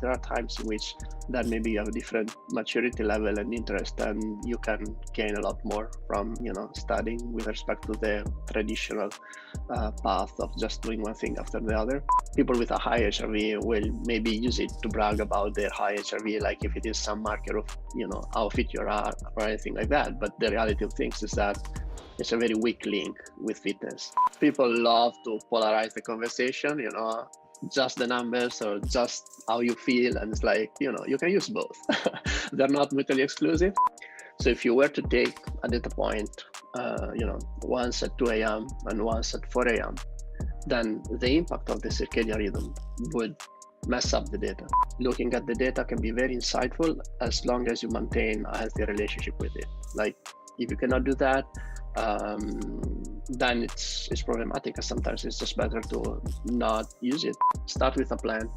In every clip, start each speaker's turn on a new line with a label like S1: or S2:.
S1: There are times in which that maybe you have a different maturity level and interest, and you can gain a lot more from studying with respect to the traditional path of just doing one thing after the other. People with a high HRV will maybe use it to brag about their high HRV, like if it is some marker of how fit you are or anything like that. But the reality of things is that it's a very weak link with fitness. People love to polarize the conversation, just the numbers or just how you feel, and it's like you can use both. They're not mutually exclusive. So if you were to take a data point once at 2 a.m. and once at 4 a.m., then the impact of the circadian rhythm would mess up the data. Looking at the data can be very insightful as long as you maintain a healthy relationship with it. Like if you cannot do that, then it's problematic, and sometimes it's just better to not use it. Start with a plan.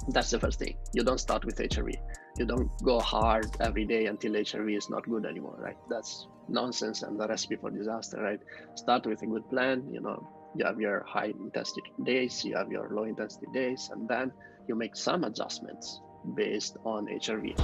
S1: That's the first thing. You don't start with HRV. You don't go hard every day until HRV is not good anymore, right? That's nonsense and a recipe for disaster, right? Start with a good plan. You have your high intensity days, you have your low intensity days, and then you make some adjustments based on HRV.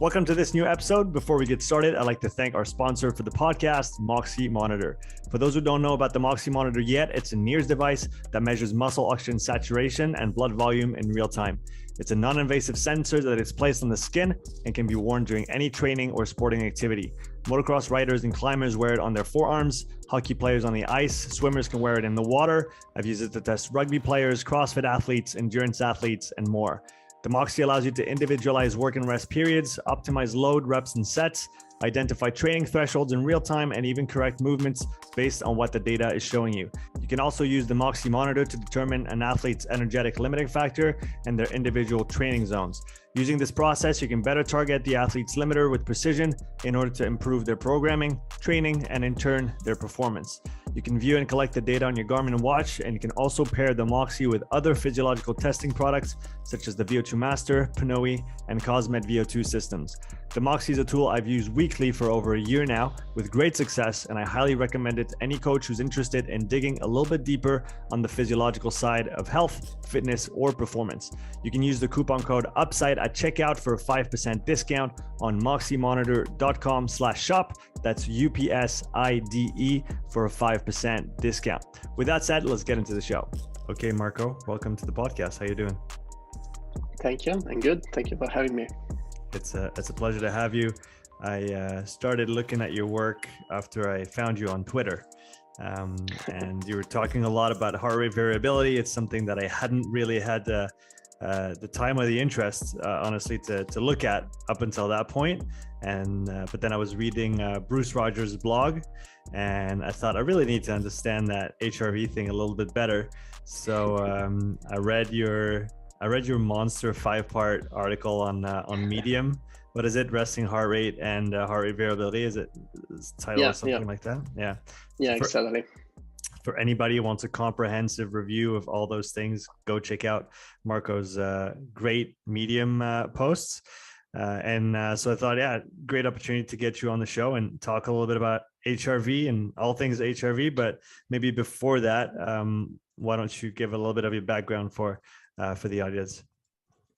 S2: Welcome to this new episode. Before we get started, I'd like to thank our sponsor for the podcast, M.Sc Monitor. For those who don't know about the M.Sc Monitor yet, it's a NIRS device that measures muscle oxygen saturation and blood volume in real time. It's a non-invasive sensor that is placed on the skin and can be worn during any training or sporting activity. Motocross riders and climbers wear it on their forearms, hockey players on the ice, swimmers can wear it in the water. I've used it to test rugby players, CrossFit athletes, endurance athletes, and more. The M.Sc allows you to individualize work and rest periods, optimize load, reps, and sets, identify training thresholds in real time, and even correct movements based on what the data is showing you. You can also use the M.Sc Monitor to determine an athlete's energetic limiting factor and their individual training zones. Using this process, you can better target the athlete's limiter with precision in order to improve their programming, training, and in turn, their performance. You can view and collect the data on your Garmin watch, and you can also pair the M.Sc with other physiological testing products, such as the VO2 Master, Pnoe, and Cosmet VO2 systems. The M.Sc is a tool I've used weekly for over a year now with great success, and I highly recommend it to any coach who's interested in digging a little bit deeper on the physiological side of health, fitness, or performance. You can use the coupon code UPSIDE at checkout for a 5% discount on moximonitor.com/shop. That's UPSIDE for a 5% discount. With that said, let's get into the show. Okay, Marco, welcome to the podcast. How you doing?
S1: Thank you. I'm good. Thank you for having me.
S2: It's a pleasure to have you. I started looking at your work after I found you on Twitter. And you were talking a lot about heart rate variability. It's something that I hadn't really had the time or the interest, honestly, to look at up until that point. And but then I was reading Bruce Rogers' blog, and I thought I really need to understand that HRV thing a little bit better. So I read your monster 5-part article on Medium. What is it? Resting heart rate and heart rate variability. Is it titled or something like that? Yeah.
S1: Yeah, exactly.
S2: For anybody who wants a comprehensive review of all those things, go check out Marco's great Medium posts. So I thought, great opportunity to get you on the show and talk a little bit about HRV and all things HRV. But maybe before that, why don't you give a little bit of your background for the audience?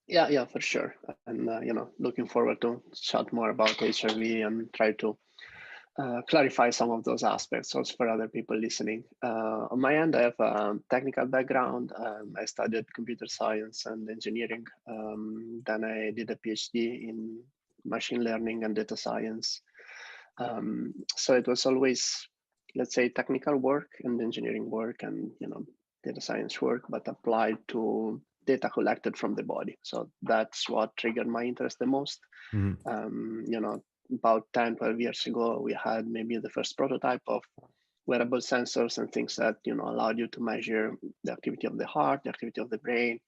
S1: Yeah, for sure. And, looking forward to chat more about HRV and try to clarify some of those aspects also for other people listening. On my end, I have a technical background. I studied computer science and engineering. Then I did a PhD in machine learning and data science. So it was always, let's say, technical work and engineering work and, data science work, but applied to data collected from the body. So that's what triggered my interest the most. Mm-hmm. About 10, 12 years ago, we had maybe the first prototype of wearable sensors and things that, allowed you to measure the activity of the heart, the activity of the brain.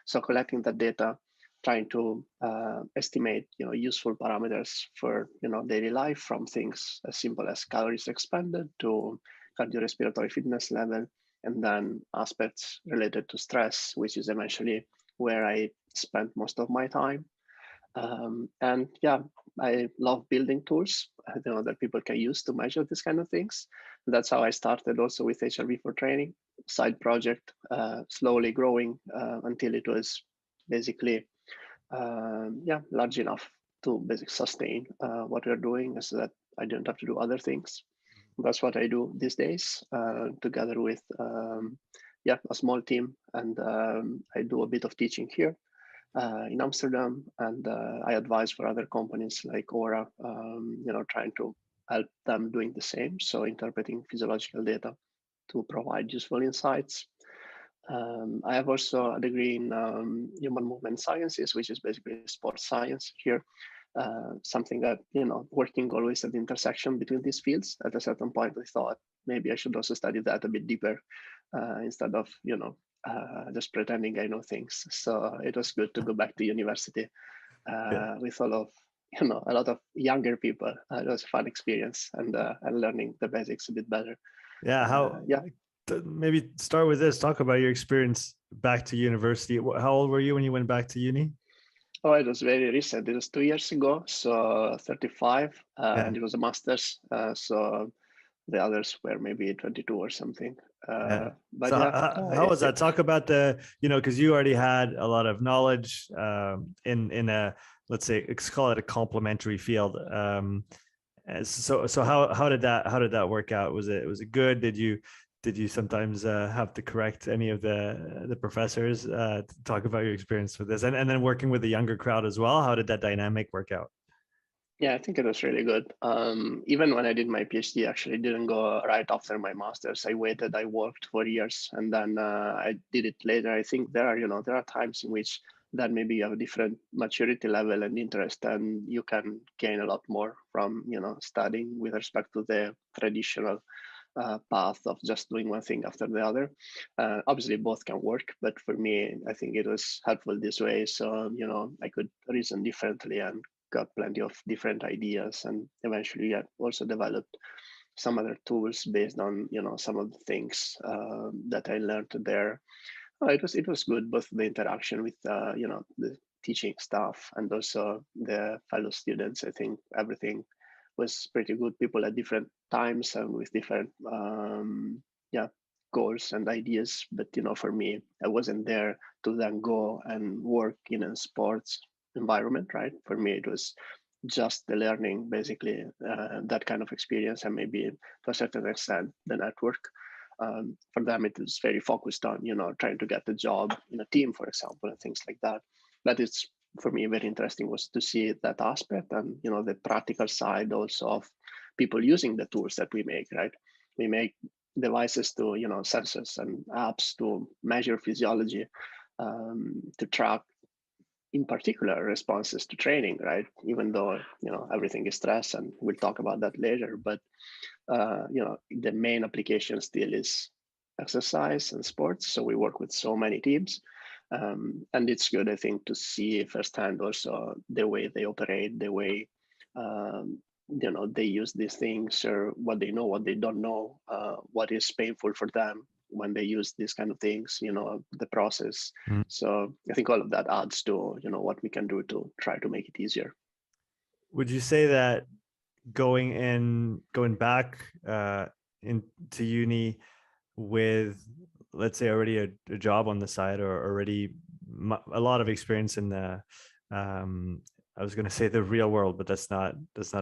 S1: So collecting that data, trying to estimate, useful parameters for, daily life, from things as simple as calories expended to cardiorespiratory fitness level, and then aspects related to stress, which is eventually where I spent most of my time. I love building tools that people can use to measure these kind of things. And that's how I started also with HRV for training. side project, slowly growing until it was basically large enough to basically sustain what we're doing, so that I didn't have to do other things. That's what I do these days, together with a small team, and I do a bit of teaching here in Amsterdam, and I advise for other companies like Oura, trying to help them doing the same. So interpreting physiological data to provide useful insights. I have also a degree in human movement sciences, which is basically sports science here. Something that, working always at the intersection between these fields. At a certain point, I thought maybe I should also study that a bit deeper instead of, just pretending I know things. So it was good to go back to university with all of, a lot of younger people. It was a fun experience, and learning the basics a bit better.
S2: Yeah. Maybe start with this. Talk about your experience back to university. How old were you when you went back to uni?
S1: Oh, it was very recent. It was 2 years ago, so 35, and it was a master's. So the others were maybe 22 or something. But
S2: so
S1: yeah,
S2: how was that? Talk about the, because you already had a lot of knowledge in a, let's say, let's call it a complementary field. So how did that work out? Was it good? Did you sometimes have to correct any of the professors? To talk about your experience with this, and then working with the younger crowd as well. How did that dynamic work out?
S1: Yeah, I think it was really good. Even when I did my PhD, actually didn't go right after my master's. I waited. I worked for years, and then I did it later. I think there are times in which that maybe you have a different maturity level and interest, and you can gain a lot more from studying with respect to the traditional path of just doing one thing after the other. Obviously, both can work, but for me, I think it was helpful this way. So I could reason differently and got plenty of different ideas, and eventually I also developed some other tools based on some of the things that I learned there. It was good, both the interaction with the teaching staff and also the fellow students. I think everything was pretty good. People at different times and with different goals and ideas. But for me, I wasn't there to then go and work in a sports environment, right? For me, it was just the learning, basically, that kind of experience, and maybe to a certain extent the network. For them, it is very focused on trying to get a job in a team, for example, and things like that. But it's, for me, very interesting was to see that aspect, and the practical side also of people using the tools that we make. Right, we make devices to sensors and apps to measure physiology, to track in particular responses to training, right? Even though everything is stress, and we'll talk about that later, but the main application still is exercise and sports. So we work with so many teams, and it's good, I think, to see firsthand also the way they operate, the way they use these things, or what they know, what they don't know, what is painful for them when they use these kind of things, the process. So I think all of that adds to what we can do to try to make it easier.
S2: Would you say that going back into uni with, let's say, already a job on the side, or already a lot of experience in the I was going to say the real world, but that's not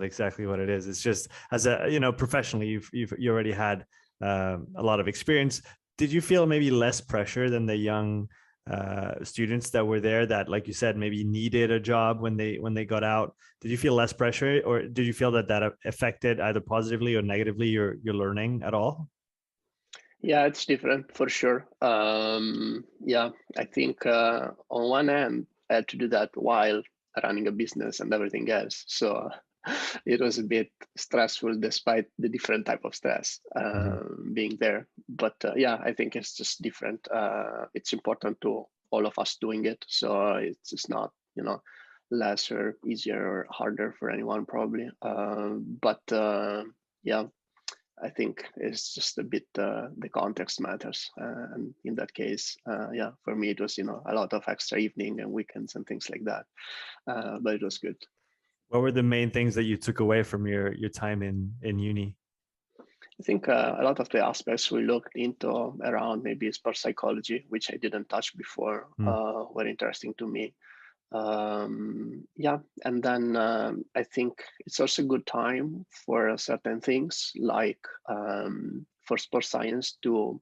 S2: exactly what it is. It's just, as a professionally, you already had a lot of experience. Did you feel maybe less pressure than the young students that were there, that, like you said, maybe needed a job when they got out? Did you feel less pressure, or did you feel that affected either positively or negatively your learning at all?
S1: Yeah, it's different for sure. I think on one hand, I had to do that while running a business and everything else. So it was a bit stressful, despite the different type of stress being there. But I think it's just different. It's important to all of us doing it. So it's not, less or easier or harder for anyone probably. I think it's just a bit the context matters, and in that case, for me it was a lot of extra evening and weekends and things like that, but it was good.
S2: What were the main things that you took away from your time in uni?
S1: I think a lot of the aspects we looked into around maybe sports psychology, which I didn't touch before, were interesting to me. Yeah, and then I think it's also a good time for certain things like for sports science to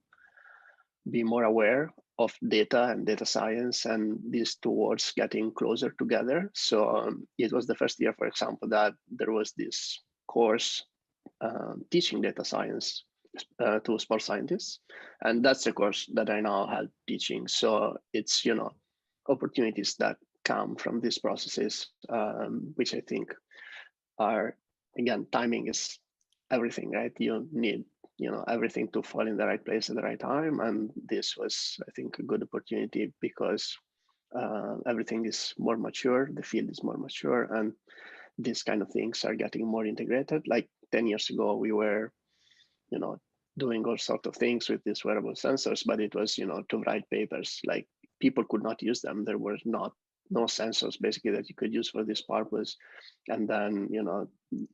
S1: be more aware of data and data science, and these two words getting closer together. So it was the first year, for example, that there was this course teaching data science to sports scientists, and that's the course that I now help teaching. So it's opportunities that come from these processes, which I think are, again, timing is everything, right? You need everything to fall in the right place at the right time, and this was, I think, a good opportunity because everything is more mature, the field is more mature, and these kind of things are getting more integrated. Like 10 years ago, we were doing all sorts of things with these wearable sensors, but it was to write papers. Like, people could not use them. There were no sensors basically that you could use for this purpose. And then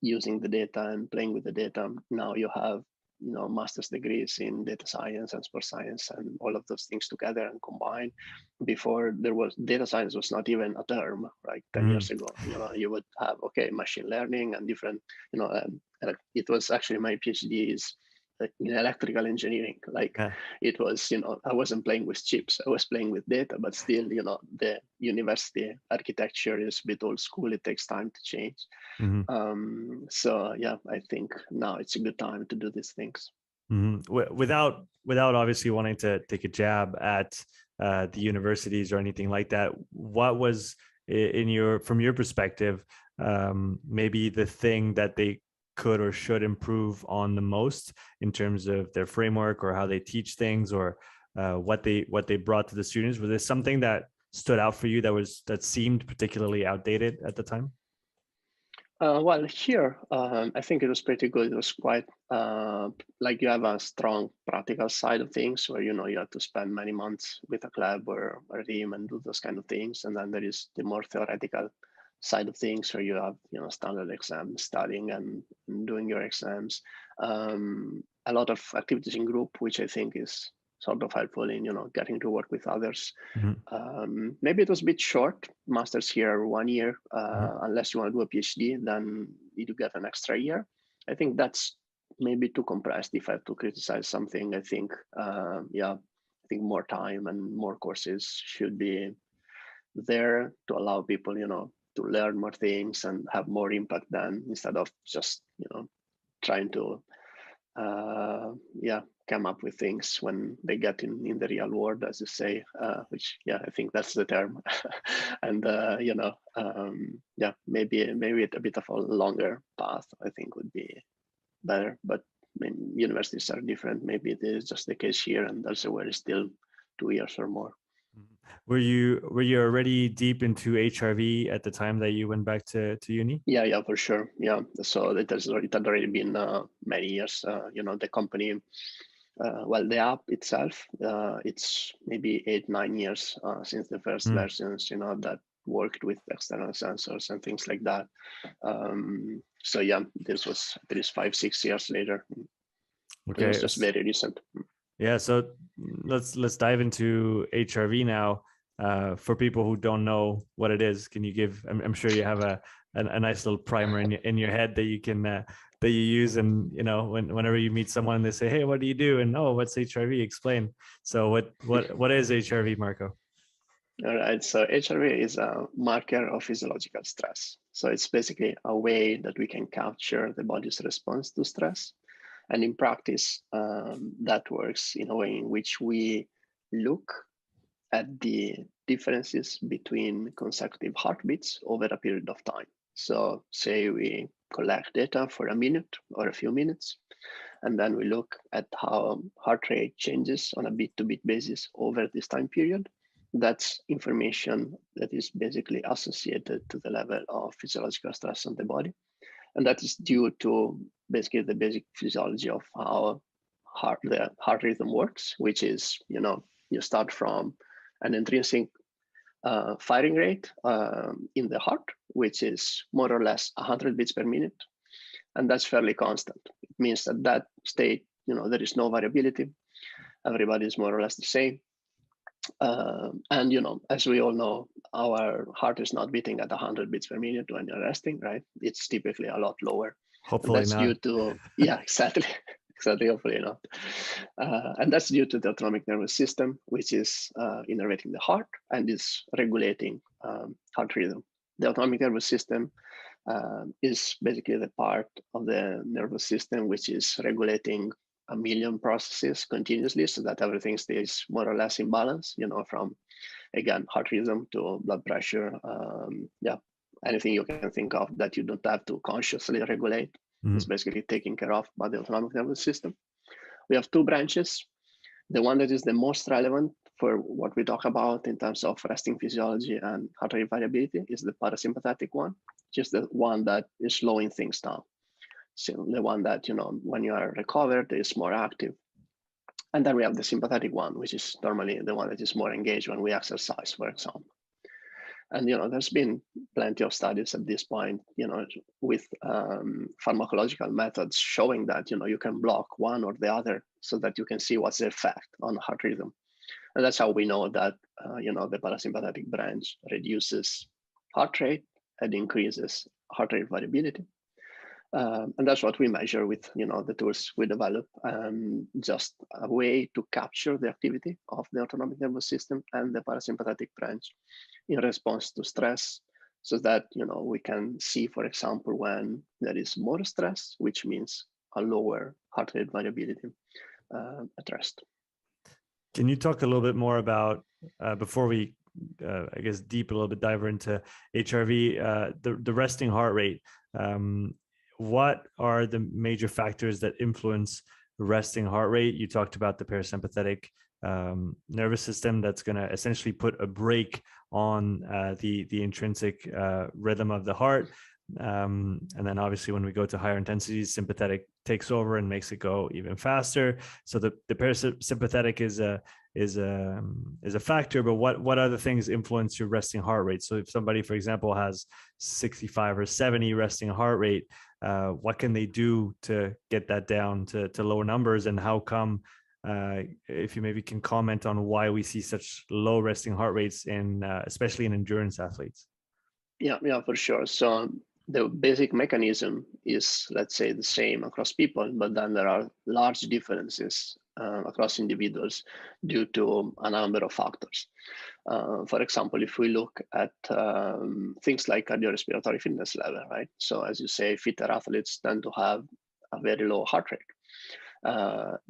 S1: using the data and playing with the data, now you have master's degrees in data science and sports science and all of those things together and combined. Before, there was data science was not even a term. Like 10 years ago, you would have machine learning and different it was actually, my PhD is in electrical engineering. Like, it was I wasn't playing with chips, I was playing with data, but still the university architecture is a bit old school. It takes time to change. So yeah, I think now it's a good time to do these things.
S2: Without obviously wanting to take a jab at the universities or anything like that, what was from your perspective maybe the thing that they could or should improve on the most in terms of their framework or how they teach things, or what they brought to the students? Was there something that stood out for you that seemed particularly outdated at the time?
S1: Well, here, I think it was pretty good. It was quite like, you have a strong practical side of things where, you have to spend many months with a club or a team and do those kind of things. And then there is the more theoretical side of things where you have, standard exams, studying and doing your exams. A lot of activities in group, which I think is sort of helpful in, getting to work with others. Maybe it was a bit short. Masters here 1 year, unless you want to do a PhD, then you do get an extra year. I think that's maybe too compressed. If I have to criticize something, I think, I think more time and more courses should be there to allow people, to learn more things and have more impact than, instead of just, trying to, come up with things when they get in the real world, as you say, which, I think that's the term. And, maybe a bit of a longer path, I think, would be better. But I mean, universities are different. Maybe it is just the case here, and elsewhere is still 2 years or more.
S2: Were you already deep into HRV at the time that you went back to uni?
S1: Yeah, for sure. Yeah, so it had already been many years. The company, the app itself, it's maybe 8-9 years since the first versions, that worked with external sensors and things like that. So yeah, this was at least 5-6 years later. Okay. It was just very recent.
S2: Yeah, so let's dive into HRV now. For people who don't know what it is, can you give? I'm sure you have a nice little primer in your head that you can that you use, and whenever you meet someone, they say, "Hey, what do you do?" and "Oh, what's HRV?" Explain. So what is HRV, Marco?
S1: All right, so HRV is a marker of physiological stress. So it's basically a way that we can capture the body's response to stress. And in practice, that works in a way in which we look at the differences between consecutive heartbeats over a period of time. So say we collect data for a minute or a few minutes, and then we look at how heart rate changes on a beat-to-beat basis over this time period. That's information that is basically associated to the level of physiological stress on the body. And that is due to basically the basic physiology of how the heart rhythm works, which is, you start from an intrinsic firing rate in the heart, which is more or less 100 beats per minute. And that's fairly constant. means that that state, there is no variability. Everybody is more or less the same. And as we all know, our heart is not beating at 100 beats per minute when you're resting, right? It's typically a lot lower.
S2: Hopefully
S1: and that's
S2: not.
S1: due to, yeah, exactly. Exactly, hopefully not. And that's due to the autonomic nervous system, which is innervating the heart and is regulating heart rhythm. The autonomic nervous system is basically the part of the nervous system which is regulating a million processes continuously so that everything stays more or less in balance, from, again, heart rhythm to blood pressure. Yeah, anything you can think of that you don't have to consciously regulate is basically taken care of by the autonomic nervous system. We have two branches. The one that is the most relevant for what we talk about in terms of resting physiology and heart rate variability is the parasympathetic one, just the one that is slowing things down. So the one that, when you are recovered is more active. And then we have the sympathetic one, which is normally the one that is more engaged when we exercise, for example. And there's been plenty of studies at this point, with pharmacological methods showing that you can block one or the other so that you can see what's the effect on heart rhythm. And that's how we know that the parasympathetic branch reduces heart rate and increases heart rate variability. And that's what we measure with the tools we develop, just a way to capture the activity of the autonomic nervous system and the parasympathetic branch in response to stress, so that we can see, for example, when there is more stress, which means a lower heart rate variability at rest.
S2: Can you talk a little bit more about, before we I guess dive a little bit into HRV, the resting heart rate? What are the major factors that influence resting heart rate? You talked about the parasympathetic nervous system that's going to essentially put a brake on the intrinsic rhythm of the heart. And then obviously when we go to higher intensities, sympathetic takes over and makes it go even faster. So the parasympathetic is a factor, but what other things influence your resting heart rate? So if somebody, for example, has 65 or 70 resting heart rate, what can they do to get that down to lower numbers? And how come, if you maybe can comment on why we see such low resting heart rates in especially in endurance athletes?
S1: Yeah, for sure. So the basic mechanism is, let's say, the same across people, but then there are large differences across individuals due to a number of factors. For example, if we look at things like cardiorespiratory fitness level, right? So as you say, fitter athletes tend to have a very low heart rate.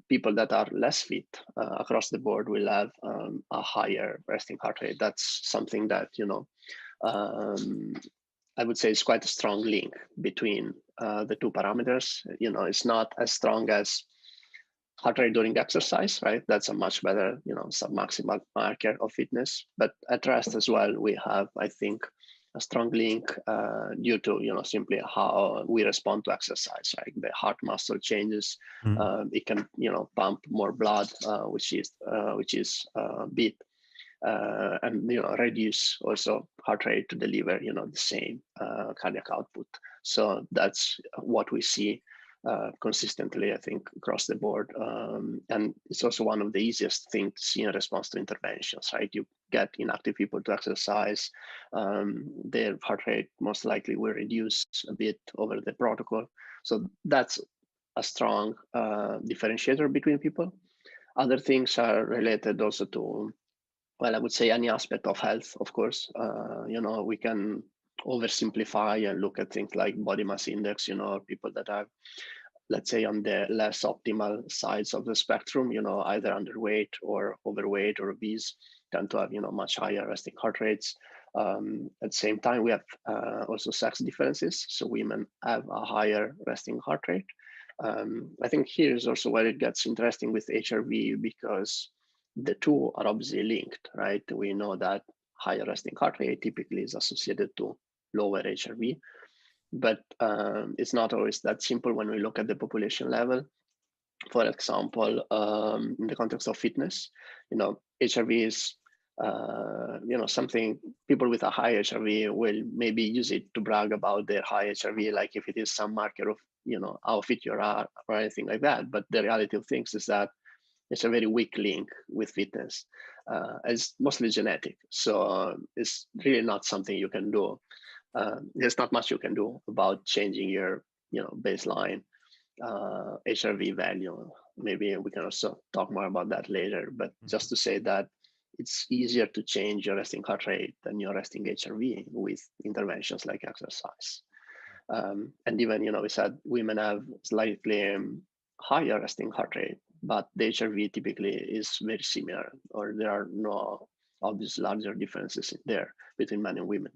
S1: People that are less fit across the board will have a higher resting heart rate. That's something that, I would say is quite a strong link between the two parameters. It's not as strong as heart rate during exercise, right? That's a much better, submaximal marker of fitness. But at rest as well, we have, I think, a strong link due to, simply how we respond to exercise, right? The heart muscle changes. It can, pump more blood, which is beat. And reduce also heart rate to deliver the same cardiac output. So that's what we see consistently, I think, across the board. And it's also one of the easiest things to see in response to interventions, right? You get inactive people to exercise, their heart rate most likely will reduce a bit over the protocol. So that's a strong differentiator between people. Other things are related also to, well, I would say any aspect of health, of course. We can oversimplify and look at things like body mass index, people that are, let's say, on the less optimal sides of the spectrum, either underweight or overweight or obese, tend to have, much higher resting heart rates. At the same time, we have also sex differences. So women have a higher resting heart rate. I think here is also where it gets interesting with HRV, because the two are obviously linked, right? We know that higher resting heart rate typically is associated to lower HRV, but it's not always that simple when we look at the population level. For example, in the context of fitness, HRV is, something people with a high HRV will maybe use it to brag about their high HRV, like if it is some marker of how fit you are or anything like that. But the reality of things is that it's a very weak link with fitness. It's mostly genetic. So it's really not something you can do. There's not much you can do about changing your, baseline HRV value. Maybe we can also talk more about that later, but just to say that it's easier to change your resting heart rate than your resting HRV with interventions like exercise. And even, we said women have slightly higher resting heart rate, but the HRV typically is very similar, or there are no obvious larger differences in there between men and women.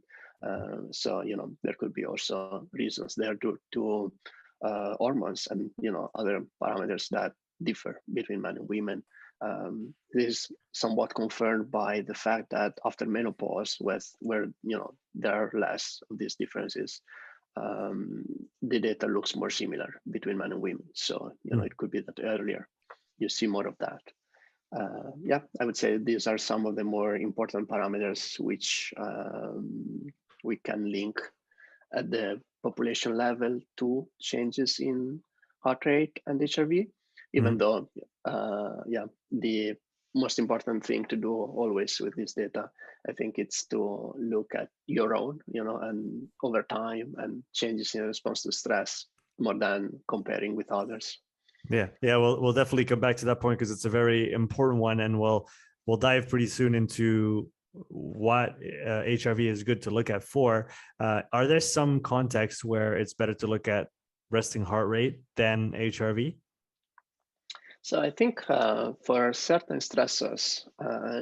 S1: So, there could be also reasons there to hormones and other parameters that differ between men and women. This is somewhat confirmed by the fact that after menopause, where there are less of these differences, the data looks more similar between men and women. So it could be that earlier you see more of that. Yeah, I would say these are some of the more important parameters which we can link at the population level to changes in heart rate and HRV, even though, the most important thing to do always with this data, I think it's to look at your own, and over time and changes in response to stress more than comparing with others.
S2: Yeah. We'll definitely come back to that point because it's a very important one, and we'll dive pretty soon into what HRV is good to look at for. Are there some contexts where it's better to look at resting heart rate than HRV?
S1: So I think for certain stressors,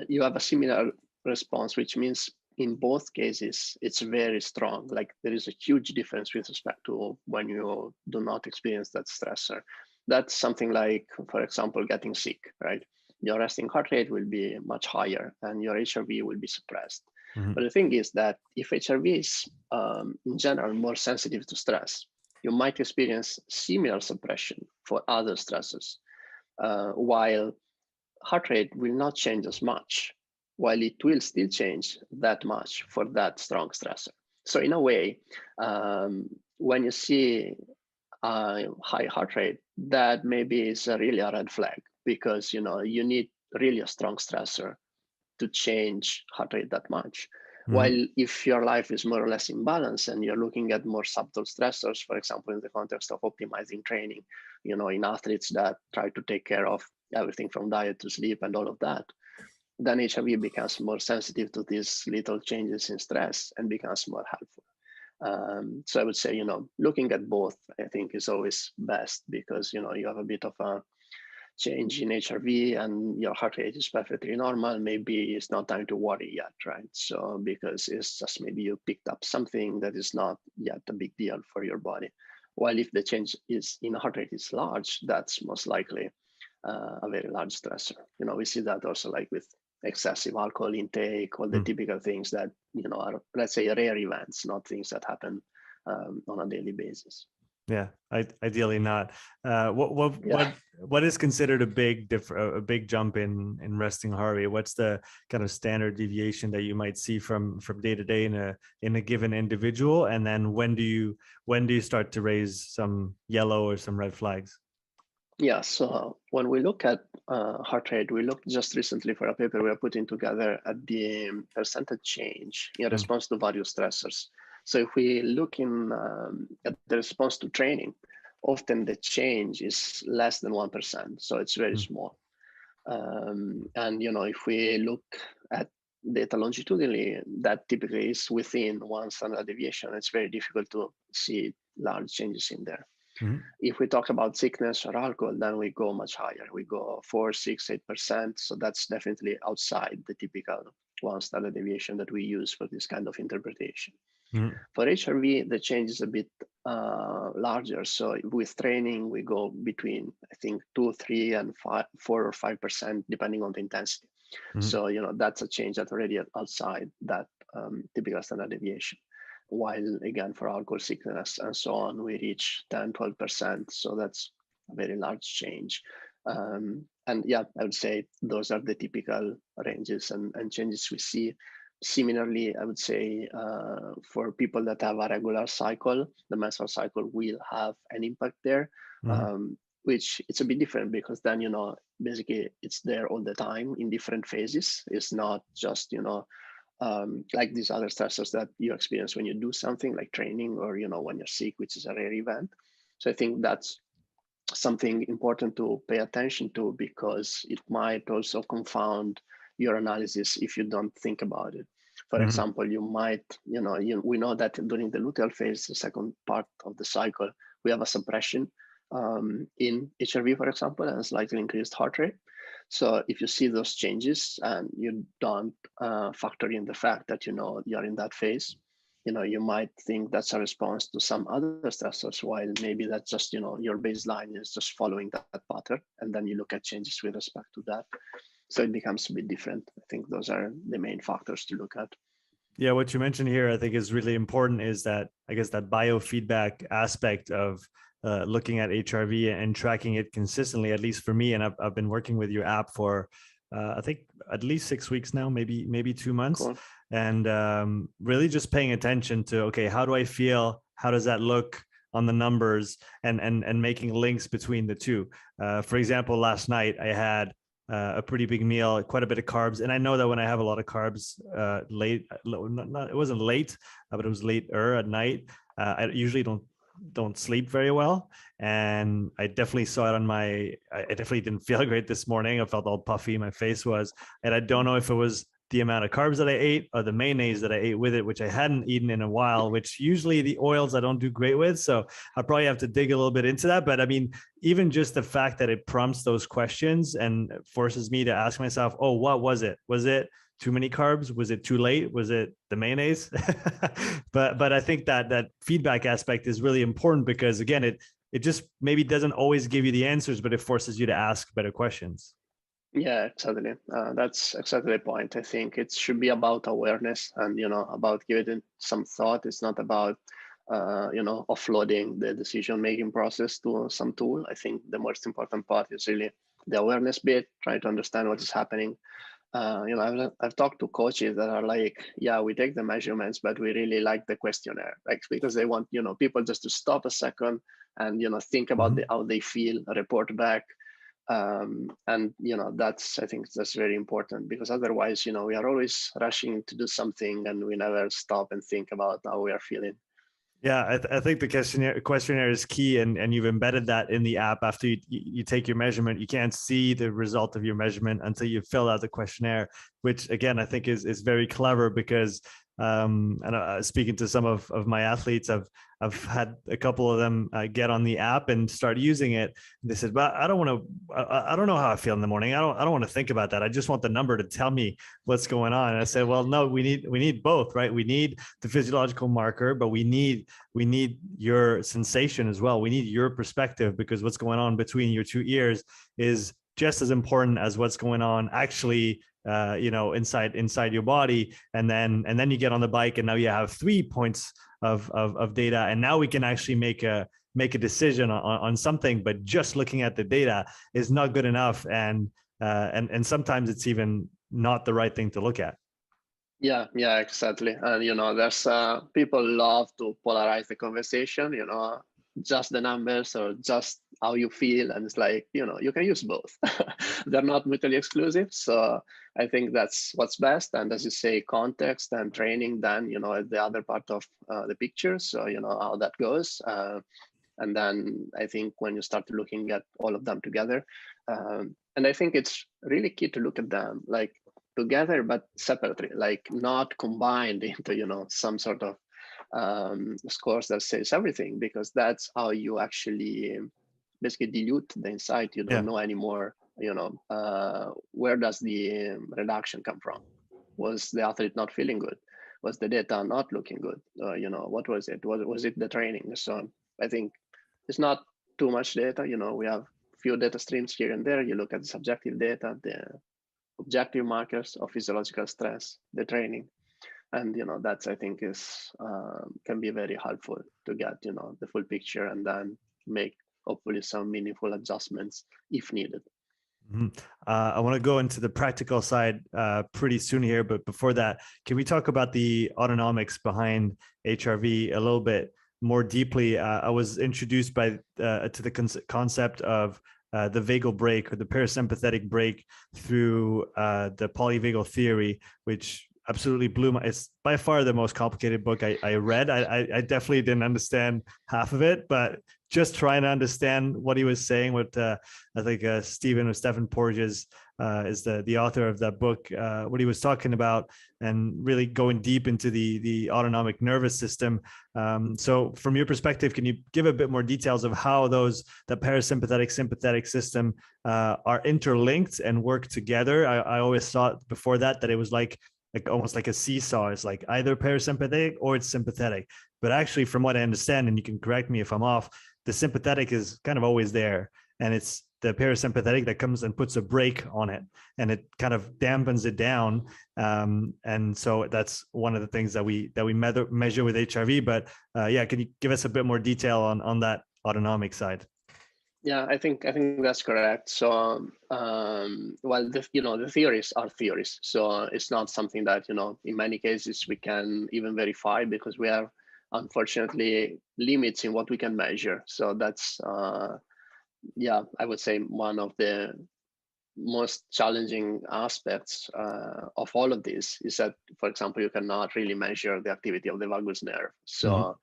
S1: you have a similar response, which means in both cases, it's very strong. Like there is a huge difference with respect to when you do not experience that stressor. That's something like, for example, getting sick, right? Your resting heart rate will be much higher and your HRV will be suppressed. But the thing is that if HRV is in general more sensitive to stress, you might experience similar suppression for other stressors, while heart rate will not change as much, while it will still change that much for that strong stressor. So in a way, when you see a high heart rate, that maybe is really a red flag, because you need really a strong stressor to change heart rate that much. While if your life is more or less in balance and you're looking at more subtle stressors, for example, in the context of optimizing training, in athletes that try to take care of everything from diet to sleep and all of that, then HRV becomes more sensitive to these little changes in stress and becomes more helpful. So I would say, looking at both, I think is always best, because, you have a bit of a change in HRV and your heart rate is perfectly normal. Maybe it's not time to worry yet, right? So because it's just maybe you picked up something that is not yet a big deal for your body. While if the change is in heart rate is large, that's most likely a very large stressor. We see that also like with excessive alcohol intake, all the typical things that, are, let's say, rare events, not things that happen on a daily basis.
S2: Yeah, ideally not. What is considered a big jump in resting heart rate? What's the kind of standard deviation that you might see from day to day in a given individual? And then when do you start to raise some yellow or some red flags?
S1: Yeah, so when we look at heart rate, we looked just recently for a paper we are putting together at the percentage change in response to various stressors. So if we look at the response to training, often the change is less than 1%, so it's very small. And if we look at data longitudinally, that typically is within one standard deviation. It's very difficult to see large changes in there. If we talk about sickness or alcohol, then we go much higher. We go 4, 6, 8%. So that's definitely outside the typical one standard deviation that we use for this kind of interpretation. For HRV, the change is a bit larger. So with training, we go between, I think, 2, 3, and 4 or 5%, depending on the intensity. So, that's a change that's already outside that typical standard deviation. While again, for alcohol, sickness, and so on, we reach 10, 12%. So that's a very large change. And yeah, I would say those are the typical ranges and changes we see. Similarly, I would say for people that have a regular cycle, the menstrual cycle will have an impact there, which it's a bit different because then, basically it's there all the time in different phases. It's not just, like these other stressors that you experience when you do something like training or, when you're sick, which is a rare event. So I think that's something important to pay attention to because it might also confound your analysis if you don't think about it. For example, you might, we know that during the luteal phase, the second part of the cycle, we have a suppression in HRV, for example, and slightly increased heart rate. So if you see those changes and you don't factor in the fact that, you're in that phase, you might think that's a response to some other stressors, while maybe that's just, your baseline is just following that pattern. And then you look at changes with respect to that. So it becomes a bit different. I think those are the main factors to look at.
S2: Yeah, what you mentioned here, I think is really important is that, I guess, that biofeedback aspect of looking at HRV and tracking it consistently, at least for me. And I've been working with your app for, I think at least 6 weeks now, maybe 2 months.
S1: Cool.
S2: And really just paying attention to, okay, how do I feel? How does that look on the numbers, and making links between the two? For example, last night I had a pretty big meal, quite a bit of carbs. And I know that when I have a lot of carbs late, it wasn't late, but it was later at night. I usually don't sleep very well. And I definitely saw it on I definitely didn't feel great this morning. I felt all puffy, my face was, and I don't know if it was the amount of carbs that I ate or the mayonnaise that I ate with it, which I hadn't eaten in a while, which usually the oils I don't do great with. So I probably have to dig a little bit into that. But I mean, even just the fact that it prompts those questions and forces me to ask myself, oh, what was it? Was it too many carbs? Was it too late? Was it the mayonnaise? but I think that feedback aspect is really important because, again, it just maybe doesn't always give you the answers, but it forces you to ask better questions.
S1: Yeah, exactly. That's exactly the point. I think it should be about awareness and, about giving some thought. It's not about, offloading the decision-making process to some tool. I think the most important part is really the awareness bit, trying to understand what is happening. I've talked to coaches that are like, yeah, we take the measurements, but we really like the questionnaire, like, because they want, people just to stop a second and, think about how they feel, report back. And I think that's very important because otherwise, we are always rushing to do something and we never stop and think about how we are feeling.
S2: Yeah, I think the questionnaire is key, and you've embedded that in the app. After you take your measurement, you can't see the result of your measurement until you fill out the questionnaire, which again I think is very clever because and speaking to some of my athletes, I've had a couple of them get on the app and start using it. They said, "But I don't want to. I don't know how I feel in the morning. I don't want to think about that. I just want the number to tell me what's going on." And I said, "Well, no, we need both, right? We need the physiological marker, but we need your sensation as well. We need your perspective because what's going on between your two ears is just as important as what's going on actually." Inside your body, and then you get on the bike, and now you have 3 points of data, and now we can actually make a decision on something. But just looking at the data is not good enough, and sometimes it's even not the right thing to look at.
S1: Yeah, exactly. And there's people love to polarize the conversation. Just the numbers or just how you feel, and it's like, you can use both. They're not mutually exclusive. So I think that's what's best. And as you say, context and training, then the other part of the picture. So how that goes. And then I think when you start looking at all of them together, and I think it's really key to look at them like together but separately, like not combined into some sort of scores that says everything, because that's how you actually basically dilute the insight. You don't know anymore, where does the reduction come from? Was the athlete not feeling good? Was the data not looking good? What was it? Was it the training? So I think it's not too much data. We have few data streams here and there. You look at the subjective data, the objective markers of physiological stress, the training. And that's, I think, is can be very helpful to get the full picture and then make hopefully some meaningful adjustments if needed.
S2: Mhm. I want to go into the practical side pretty soon here, but before that, can we talk about the autonomics behind HRV a little bit more deeply? I was introduced to the concept of the vagal brake or the parasympathetic brake through the polyvagal theory, which absolutely blew my. It's by far the most complicated book I read. I definitely didn't understand half of it, but just trying to understand what he was saying, what I think Stephen Porges is the author of that book, what he was talking about, and really going deep into the autonomic nervous system. So from your perspective, can you give a bit more details of how the parasympathetic sympathetic system are interlinked and work together? I always thought before that it was like almost like a seesaw. It's like either parasympathetic or it's sympathetic. But actually, from what I understand, and you can correct me if I'm off, the sympathetic is kind of always there, and it's the parasympathetic that comes and puts a brake on it, and it kind of dampens it down. And so that's one of the things that we measure with HRV. But yeah, can you give us a bit more detail on that autonomic side?
S1: Yeah, I think that's correct. So, well, the theories are theories. So it's not something that in many cases we can even verify, because we have unfortunately limits in what we can measure. So that's yeah, I would say one of the most challenging aspects of all of this is that, for example, you cannot really measure the activity of the vagus nerve. So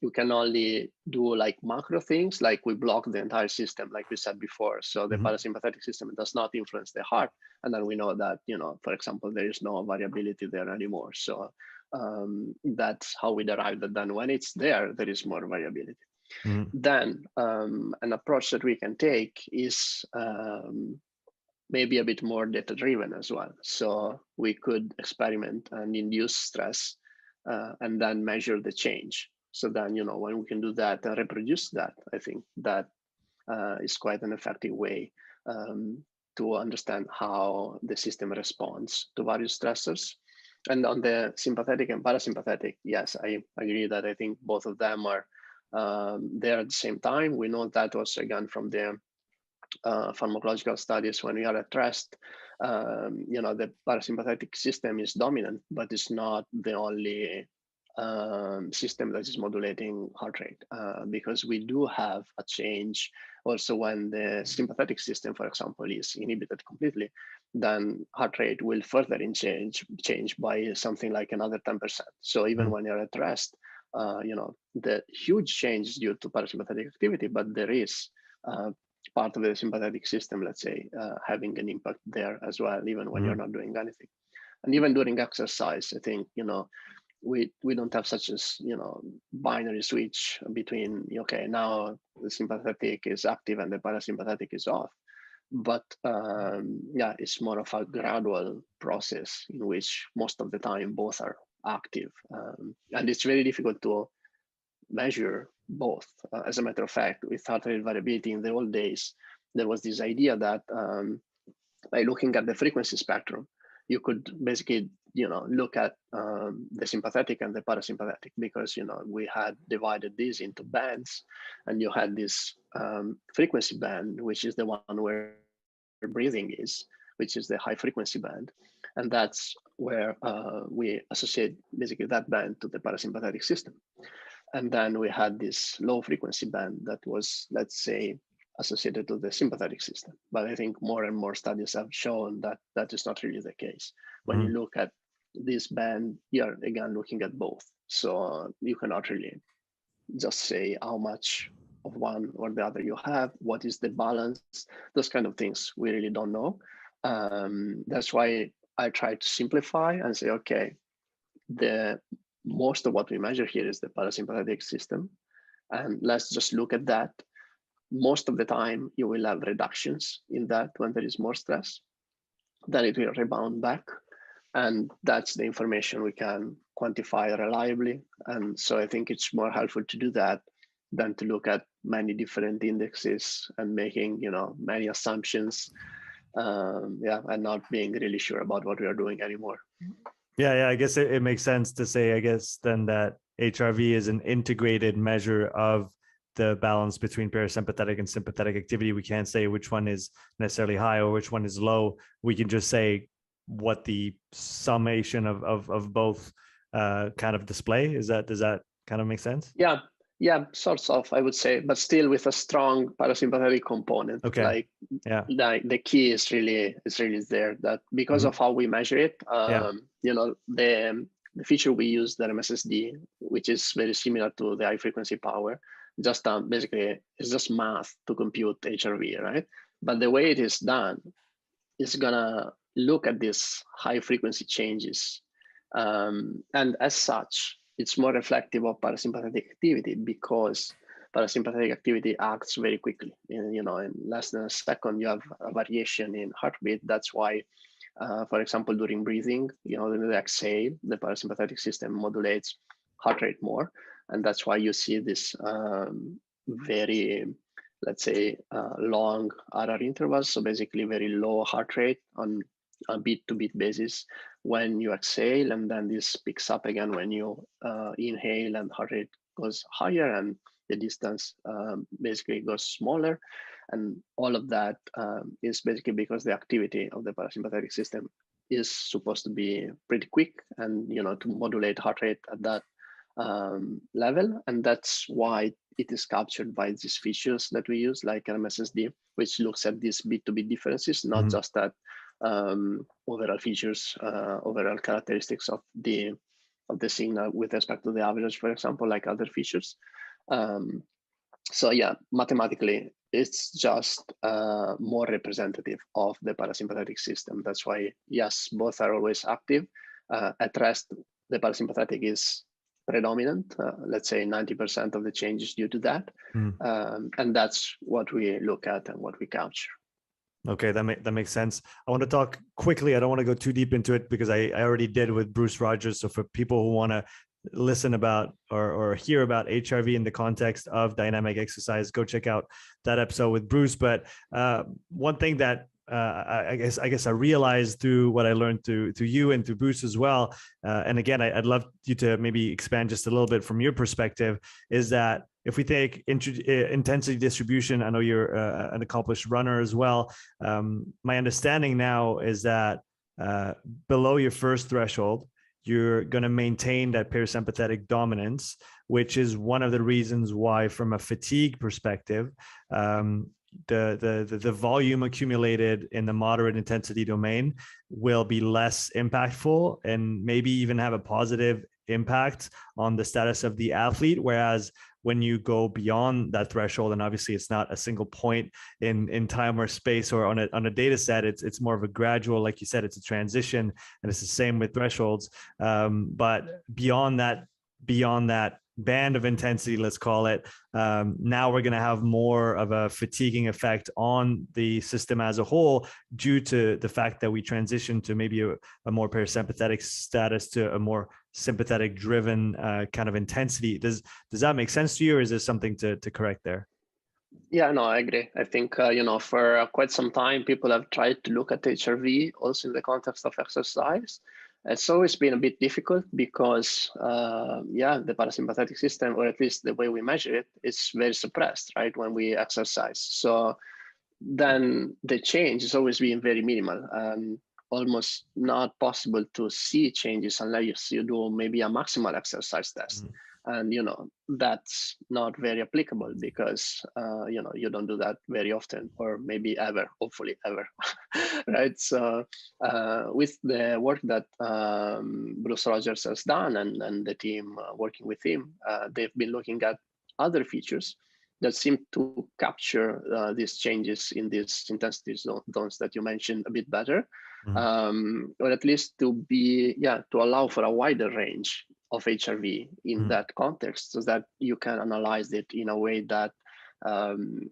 S1: you can only do like macro things, like we block the entire system, like we said before. So the parasympathetic system does not influence the heart. And then we know that, for example, there is no variability there anymore. So that's how we derive that then when it's there, there is more variability. Then an approach that we can take is maybe a bit more data driven as well. So we could experiment and induce stress and then measure the change. So then, when we can do that and reproduce that, I think that is quite an effective way to understand how the system responds to various stressors. And on the sympathetic and parasympathetic, yes, I agree that I think both of them are there at the same time. We know that also again from the pharmacological studies. When we are at rest, the parasympathetic system is dominant, but it's not the only system that is modulating heart rate, because we do have a change also when the sympathetic system, for example, is inhibited completely. Then heart rate will further change by something like another 10%. So even when you're at rest, the huge change is due to parasympathetic activity, but there is part of the sympathetic system, let's say, having an impact there as well, even when you're not doing anything. And even during exercise, I think, we don't have such as, binary switch between, okay, now the sympathetic is active and the parasympathetic is off. But yeah, it's more of a gradual process in which most of the time both are active. And it's very difficult to measure both. As a matter of fact, with heart rate variability in the old days, there was this idea that by looking at the frequency spectrum, you could basically, look at the sympathetic and the parasympathetic, because, we had divided these into bands, and you had this frequency band, which is the one where breathing is, which is the high frequency band. And that's where we associate basically that band to the parasympathetic system. And then we had this low frequency band that was, let's say, associated to the sympathetic system. But I think more and more studies have shown that that is not really the case. When you look at this band, you're again looking at both. So you cannot really just say how much of one or the other you have, what is the balance, those kind of things we really don't know. That's why I try to simplify and say, okay, the most of what we measure here is the parasympathetic system, and let's just look at that. Most of the time you will have reductions in that when there is more stress, then it will rebound back, and that's the information we can quantify reliably. And so I think it's more helpful to do that than to look at many different indexes and making many assumptions, and not being really sure about what we are doing anymore.
S2: Yeah, I guess it makes sense to say, I guess, then that HRV is an integrated measure of the balance between parasympathetic and sympathetic activity. We can't say which one is necessarily high or which one is low. We can just say what the summation of both kind of display is. Does that kind of make sense?
S1: Yeah, sorts of, I would say, but still with a strong parasympathetic component.
S2: Okay.
S1: Like the key is really there, that because of how we measure it, the feature we use, the MSSD, which is very similar to the high frequency power, just basically it's just math to compute HRV, right? But the way it is done is gonna look at these high frequency changes, and as such, it's more reflective of parasympathetic activity, because parasympathetic activity acts very quickly. In less than a second, you have a variation in heartbeat. That's why, for example, during breathing, in the exhale, the parasympathetic system modulates heart rate more, and that's why you see this very, let's say, long RR intervals. So basically, very low heart rate on a beat-to-beat basis when you exhale, and then this picks up again when you inhale, and heart rate goes higher, and the distance basically goes smaller. And all of that is basically because the activity of the parasympathetic system is supposed to be pretty quick, and to modulate heart rate at that level. And that's why it is captured by these features that we use, like MSSD, which looks at these beat-to-beat differences, not just at overall features, overall characteristics of the signal with respect to the average, for example, like other features. So yeah, mathematically, it's just more representative of the parasympathetic system. That's why, yes, both are always active. At rest, the parasympathetic is predominant. Let's say 90% of the change is due to that. And that's what we look at and what we capture.
S2: Okay, that makes sense. I want to talk quickly. I don't want to go too deep into it because I already did with Bruce Rogers. So for people who want to listen about or hear about HRV in the context of dynamic exercise, go check out that episode with Bruce. But one thing that I guess I realized through what I learned through you and through Bruce as well, and again, I'd love you to maybe expand just a little bit from your perspective, is that if we take intensity distribution, I know you're an accomplished runner as well. My understanding now is that below your first threshold, you're going to maintain that parasympathetic dominance, which is one of the reasons why, from a fatigue perspective, the volume accumulated in the moderate intensity domain will be less impactful and maybe even have a positive impact on the status of the athlete. Whereas when you go beyond that threshold, and obviously it's not a single point in time or space or on a data set, it's more of a gradual, like you said, it's a transition, and it's the same with thresholds. But beyond that band of intensity, let's call it, now we're going to have more of a fatiguing effect on the system as a whole, due to the fact that we transition to maybe a more parasympathetic status to a more sympathetic driven kind of intensity. Does that make sense to you, or is there something to correct there?
S1: Yeah, no, I agree. I think, for quite some time, people have tried to look at HRV also in the context of exercise. It's always been a bit difficult because, the parasympathetic system, or at least the way we measure it, is very suppressed, right, when we exercise. So then the change is always being very minimal and almost not possible to see changes unless you do maybe a maximal exercise test. And, that's not very applicable because, you don't do that very often, or maybe ever, hopefully ever, right? So with the work that Bruce Rogers has done and the team working with him, they've been looking at other features that seem to capture these changes in these intensity zones that you mentioned a bit better, or at least to allow for a wider range of HRV in that context, so that you can analyze it in a way that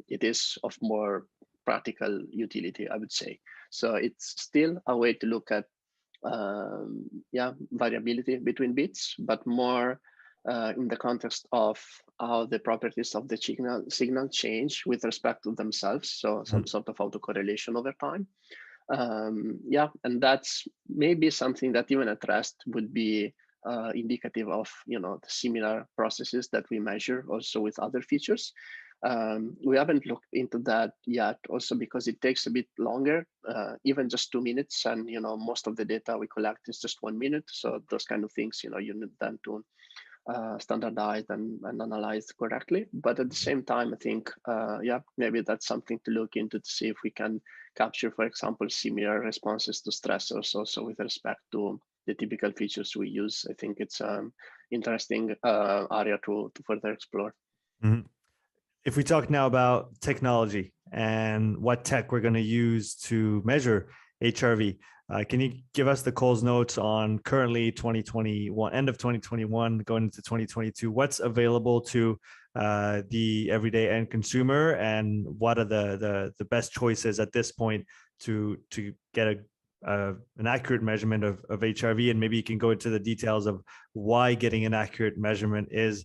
S1: it is of more practical utility, I would say. So it's still a way to look at variability between beats, but more in the context of how the properties of the signal change with respect to themselves. So some sort of autocorrelation over time. And that's maybe something that even at rest would be indicative of the similar processes that we measure also with other features. We haven't looked into that yet, also because it takes a bit longer, even just 2 minutes, and most of the data we collect is just 1 minute. So those kind of things, you need them to standardize and analyze correctly. But at the same time, I think, maybe that's something to look into to see if we can capture, for example, similar responses to stressors also with respect to the typical features we use. I think it's an interesting area to further explore.
S2: Mm-hmm. If we talk now about technology and what tech we're going to use to measure HRV, can you give us the Coles notes on currently 2021, end of 2021, going into 2022? What's available to the everyday end consumer, and what are the best choices at this point to get an accurate measurement of HRV? And maybe you can go into the details of why getting an accurate measurement is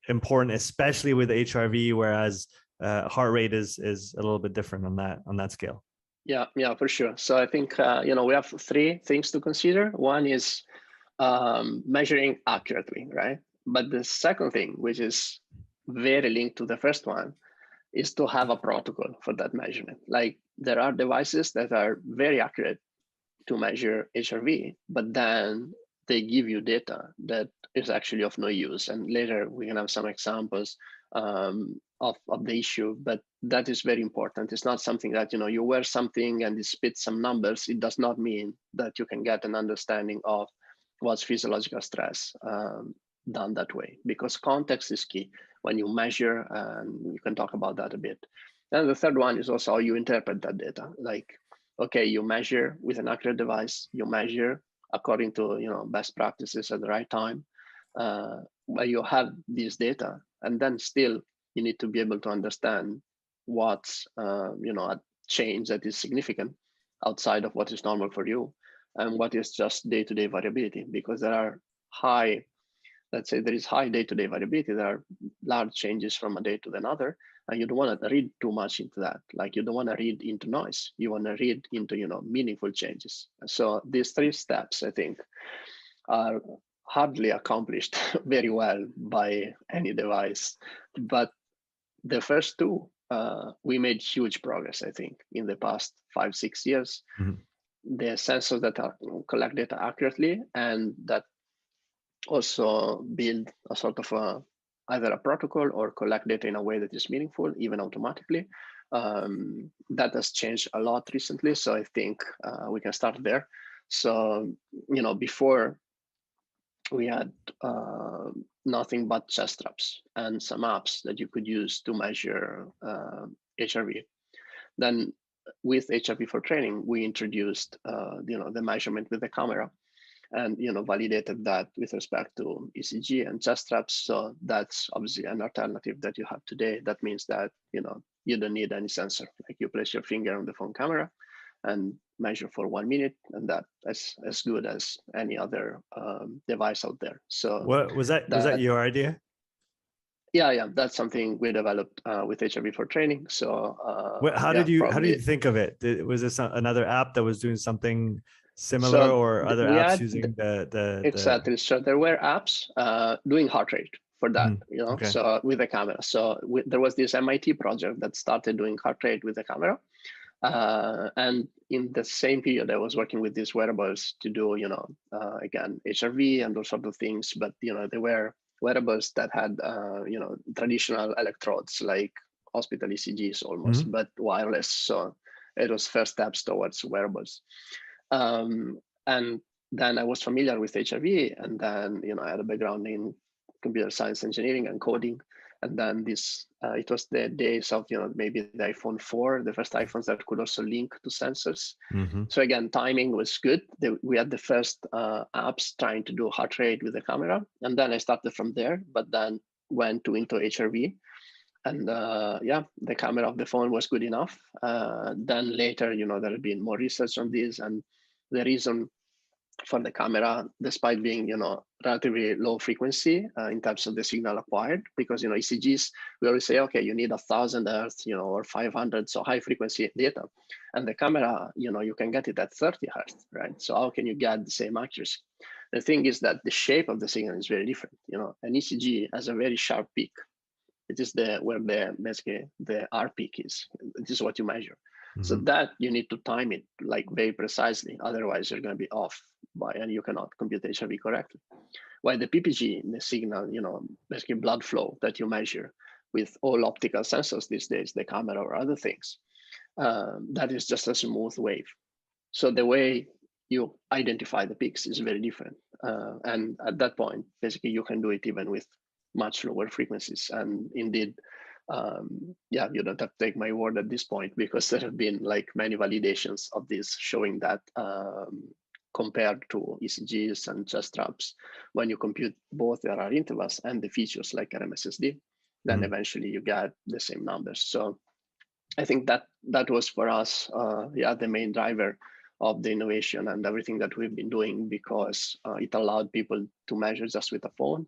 S2: important, especially with HRV, whereas heart rate is a little bit different on that scale.
S1: Yeah, for sure. So I think we have 3 things to consider. One is measuring accurately, right? But the second thing, which is very linked to the first one, is to have a protocol for that measurement. Like, there are devices that are very accurate to measure HRV, but then they give you data that is actually of no use. And later we can have some examples of the issue, but that is very important. It's not something that, you wear something and it spits some numbers. It does not mean that you can get an understanding of what's physiological stress done that way, because context is key when you measure, and you can talk about that a bit. And the third one is also how you interpret that data. Like, okay, you measure with an accurate device, you measure according to best practices at the right time, where you have this data, and then still you need to be able to understand what's a change that is significant outside of what is normal for you, and what is just day-to-day variability, because there is high day-to-day variability. There are large changes from a day to another, and you don't want to read too much into that. Like, you don't want to read into noise. You want to read into meaningful changes. So these 3 steps, I think, are hardly accomplished very well by any device. But the first 2, we made huge progress, I think, in the past 5-6 years.
S2: Mm-hmm.
S1: The sensors that collect data accurately, and that also build a sort of either a protocol or collect data in a way that is meaningful, even automatically. That has changed a lot recently. So I think we can start there. So, before we had nothing but chest straps and some apps that you could use to measure HRV. Then with HRV for training, we introduced the measurement with the camera, and validated that with respect to ECG and chest straps. So that's obviously an alternative that you have today. That means that you don't need any sensor. Like, you place your finger on the phone camera and measure for 1 minute, and that is as good as any other device out there. So
S2: what was that your idea?
S1: Yeah, that's something we developed with HRV for training. So
S2: how did you think of it? Was this another app that was doing something similar, or other apps using the
S1: exactly? So there were apps doing heart rate for that,
S2: Okay.
S1: So with the camera. So there was this MIT project that started doing heart rate with the camera. And in the same period, I was working with these wearables to do, again, HRV and those sort of things. But, they were wearables that had, traditional electrodes, like hospital ECGs almost, but wireless. So it was first steps towards wearables. And then I was familiar with HRV, and then, I had a background in computer science engineering and coding. And then it was the days of, maybe the iPhone 4, the first iPhones that could also link to sensors.
S2: Mm-hmm.
S1: So again, timing was good. We had the first apps trying to do heart rate with the camera. And then I started from there, but then went into HRV. And the camera of the phone was good enough. Then later, there had been more research on this. And the reason for the camera, despite being, relatively low frequency in terms of the signal acquired, because, ECGs, we always say, okay, you need 1,000 hertz, or 500, so high frequency data. And the camera, you can get it at 30 hertz, right? So how can you get the same accuracy? The thing is that the shape of the signal is very different. An ECG has a very sharp peak. It is where basically the R peak is. This is what you measure. So that you need to time it like very precisely. Otherwise, you're going to be off and you cannot compute HRV correctly. While the PPG, the signal, basically blood flow that you measure with all optical sensors these days, the camera or other things, that is just a smooth wave. So the way you identify the peaks is very different. And at that point, basically, you can do it even with much lower frequencies. And indeed, you don't have to take my word at this point, because there have been like many validations of this showing that compared to ECGs and chest straps, when you compute both the RR intervals and the features like RMSSD, then eventually you get the same numbers. So I think that was for us, the main driver of the innovation and everything that we've been doing, because it allowed people to measure just with a phone.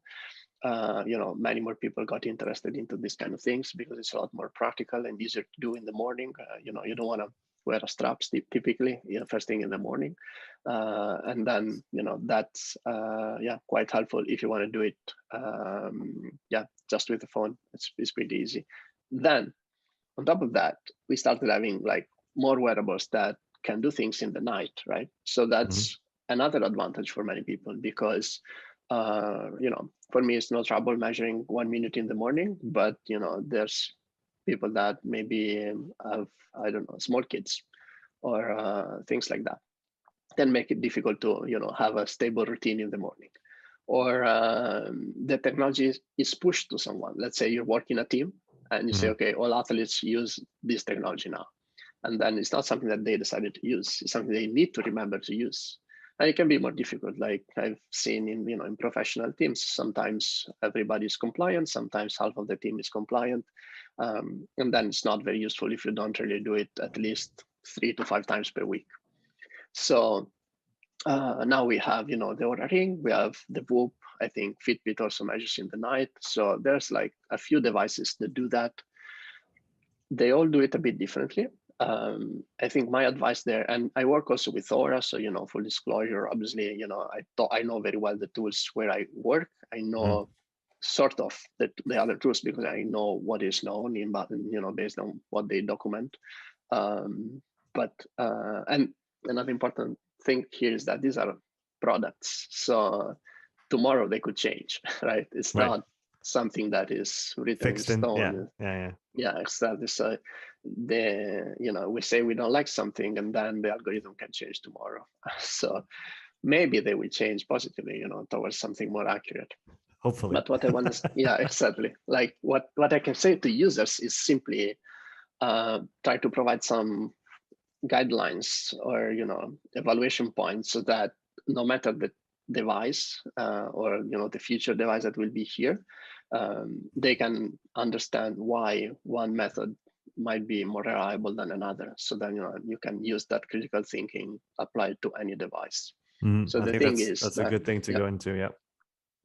S1: Many more people got interested into these kind of things because it's a lot more practical and easier to do in the morning. You don't want to wear a strap typically, first thing in the morning. And then, that's, quite helpful if you want to do it, just with the phone. It's pretty easy. Then on top of that, we started having like more wearables that can do things in the night, right? So that's another advantage for many people, because for me, it's no trouble measuring 1 minute in the morning, but there's people that maybe have, I don't know, small kids or things like that. Then make it difficult to have a stable routine in the morning. Or the technology is pushed to someone. Let's say you're working a team and you say, okay, all athletes use this technology now. And then it's not something that they decided to use. It's something they need to remember to use. And it can be more difficult. Like I've seen in professional teams, sometimes everybody's compliant, sometimes half of the team is compliant. And then it's not very useful if you don't really do it at least 3 to 5 times per week. So now we have, the Oura Ring, we have the Whoop. I think Fitbit also measures in the night. So there's like a few devices that do that. They all do it a bit differently. I think my advice there, and I work also with Oura, so full disclosure, obviously, I know very well the tools where I work. I know sort of the other tools because I know what is known based on what they document. And another important thing here is that these are products, so tomorrow they could change, right? It's not something that is written
S2: fixed
S1: in stone. Yeah, exactly. So we say we don't like something, and then the algorithm can change tomorrow. So maybe they will change positively, towards something more accurate.
S2: Hopefully.
S1: But what I want to, exactly. Like what I can say to users is simply try to provide some guidelines or evaluation points, so that no matter the device or the future device that will be here, they can understand why one method might be more reliable than another. So then you can use that critical thinking applied to any device. So the thing is
S2: that's a good thing to go into.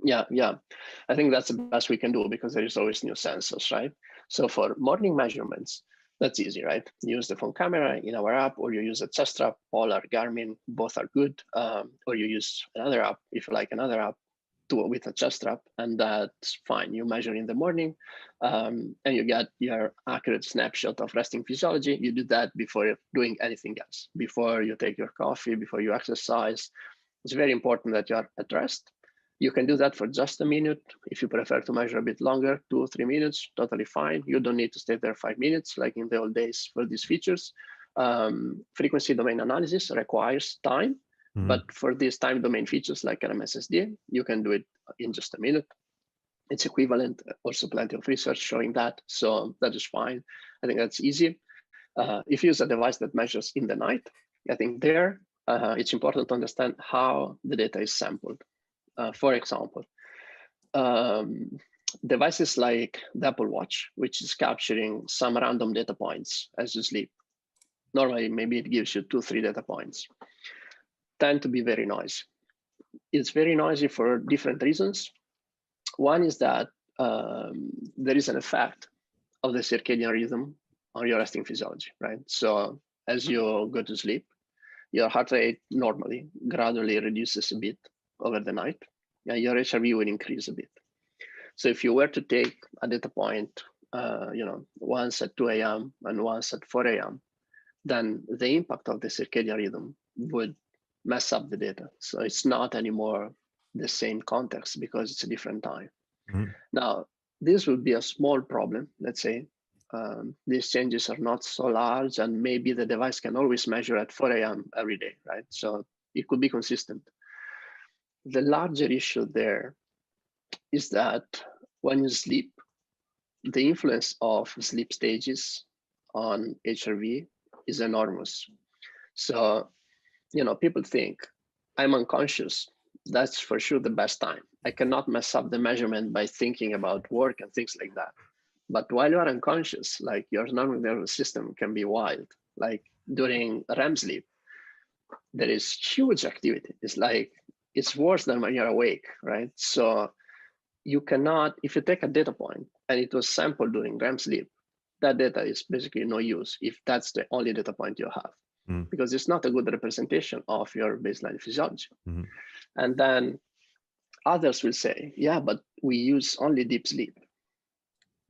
S1: Yeah. I think that's the best we can do, because there is always new sensors, right? So for morning measurements, that's easy, right? You use the phone camera in our app, or you use a chest strap. All are Garmin, both are good. Or you use another app, if you like another app, with a chest strap, and that's fine. You measure in the morning, and you get your accurate snapshot of resting physiology. You do that before doing anything else, before you take your coffee, before you exercise. It's very important that you are at rest. You can do that for just a minute. If you prefer to measure a bit longer, 2 or 3 minutes, totally fine. You don't need to stay there 5 minutes like in the old days for these features. Frequency domain analysis requires time, but for these time domain features like RMSSD, you can do it in just a minute. It's equivalent, also plenty of research showing that, so that is fine. I think that's easy. If you use a device that measures in the night, I think there, it's important to understand how the data is sampled. For example, devices like the Apple Watch, which is capturing some random data points as you sleep. Normally, maybe it gives you 2-3 data points. tend to be very noisy. It's very noisy for different reasons. One is that there is an effect of the circadian rhythm on your resting physiology, right? So as you go to sleep, your heart rate normally gradually reduces a bit over the night, and your HRV will increase a bit. So if you were to take a data point, once at 2 a.m. and once at 4 a.m., then the impact of the circadian rhythm would mess up the data. So it's not anymore the same context because it's a different time. Mm-hmm. Now, this would be a small problem, let's say. These changes are not so large, and maybe the device can always measure at 4 a.m. every day, right? So it could be consistent. The larger issue there is that when you sleep, the influence of sleep stages on HRV is enormous. So, people think I'm unconscious. That's for sure the best time. I cannot mess up the measurement by thinking about work and things like that. But while you are unconscious, like your nervous system can be wild. Like during REM sleep, there is huge activity. It's worse than when you're awake, right? So you cannot, if you take a data point and it was sampled during REM sleep, that data is basically no use if that's the only data point you have, because it's not a good representation of your baseline physiology. Mm-hmm. And then others will say, yeah, but we use only deep sleep.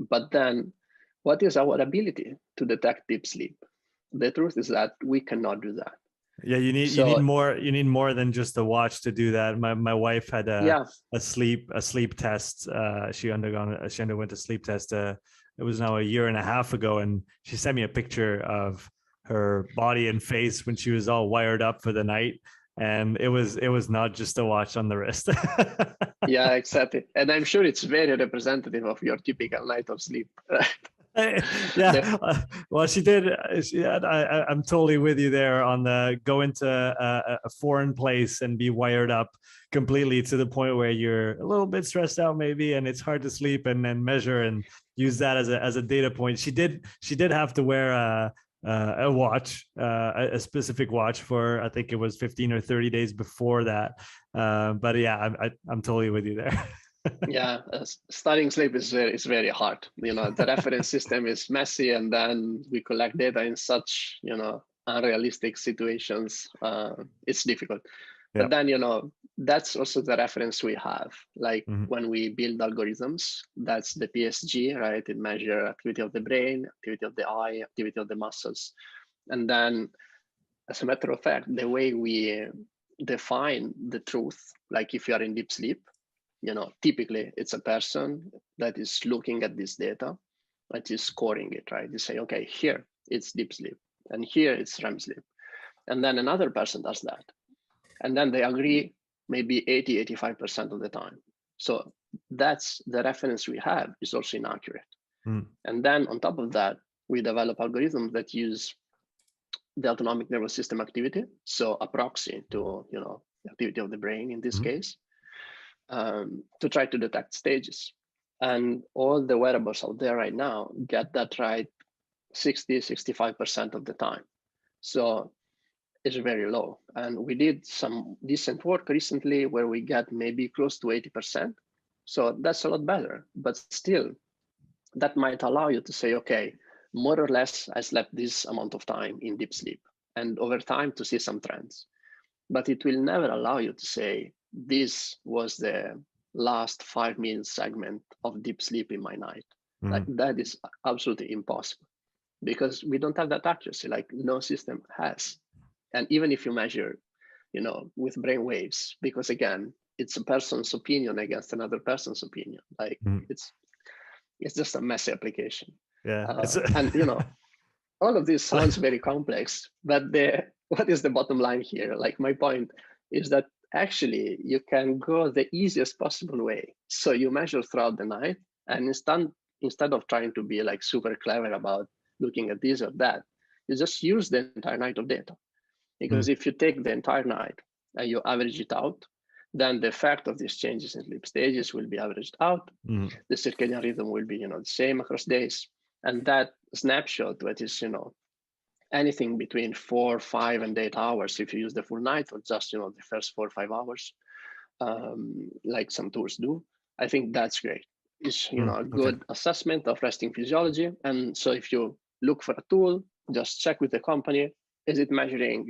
S1: But then what is our ability to detect deep sleep? The truth is that we cannot do that.
S2: Yeah, you need more than just a watch to do that. My wife had a sleep test. She underwent a sleep test. It was now a year and a half ago, and she sent me a picture of her body and face when she was all wired up for the night. And it was not just a watch on the wrist.
S1: Yeah, exactly. And I'm sure it's very representative of your typical night of sleep.
S2: Yeah. Well, she did. I'm totally with you there on the go into a foreign place and be wired up completely to the point where you're a little bit stressed out maybe, and it's hard to sleep, and then measure and use that as a data point. She did have to wear a watch, a specific watch for, I think it was 15 or 30 days before that. But yeah, I'm totally with you there.
S1: Yeah, studying sleep is very hard. The reference system is messy, and then we collect data in such, unrealistic situations. It's difficult. But then, that's also the reference we have. Like when we build algorithms, that's the PSG, right? It measures activity of the brain, activity of the eye, activity of the muscles. And then, as a matter of fact, the way we define the truth, like if you are in deep sleep, typically it's a person that is looking at this data, that is scoring it, right? You say, okay, here it's deep sleep, and here it's REM sleep. And then another person does that. And then they agree maybe 85% of the time. So that's the reference we have is also inaccurate. And then on top of that, we develop algorithms that use the autonomic nervous system activity, so a proxy to the activity of the brain in this case, to try to detect stages. And all the wearables out there right now get that right 65% of the time. So it's very low. And we did some decent work recently where we get maybe close to 80%. So that's a lot better. But still, that might allow you to say, okay, more or less, I slept this amount of time in deep sleep, and over time to see some trends. But it will never allow you to say, this was the last 5 minute segment of deep sleep in my night. Like that is absolutely impossible, because we don't have that accuracy, like no system has. And even if you measure, with brain waves, because again, it's a person's opinion against another person's opinion. Like it's just a messy application.
S2: Yeah.
S1: And all of this sounds very complex, but what is the bottom line here? Like my point is that actually you can go the easiest possible way. So you measure throughout the night, and instead of trying to be like super clever about looking at this or that, you just use the entire night of data. Because if you take the entire night and you average it out, then the effect of these changes in sleep stages will be averaged out. The circadian rhythm will be, the same across days. And that snapshot, that is, anything between 4, 5, and 8 hours if you use the full night, or just the first 4 or 5 hours, like some tools do. I think that's great. It's a good assessment of resting physiology. And so if you look for a tool, just check with the company, is it measuring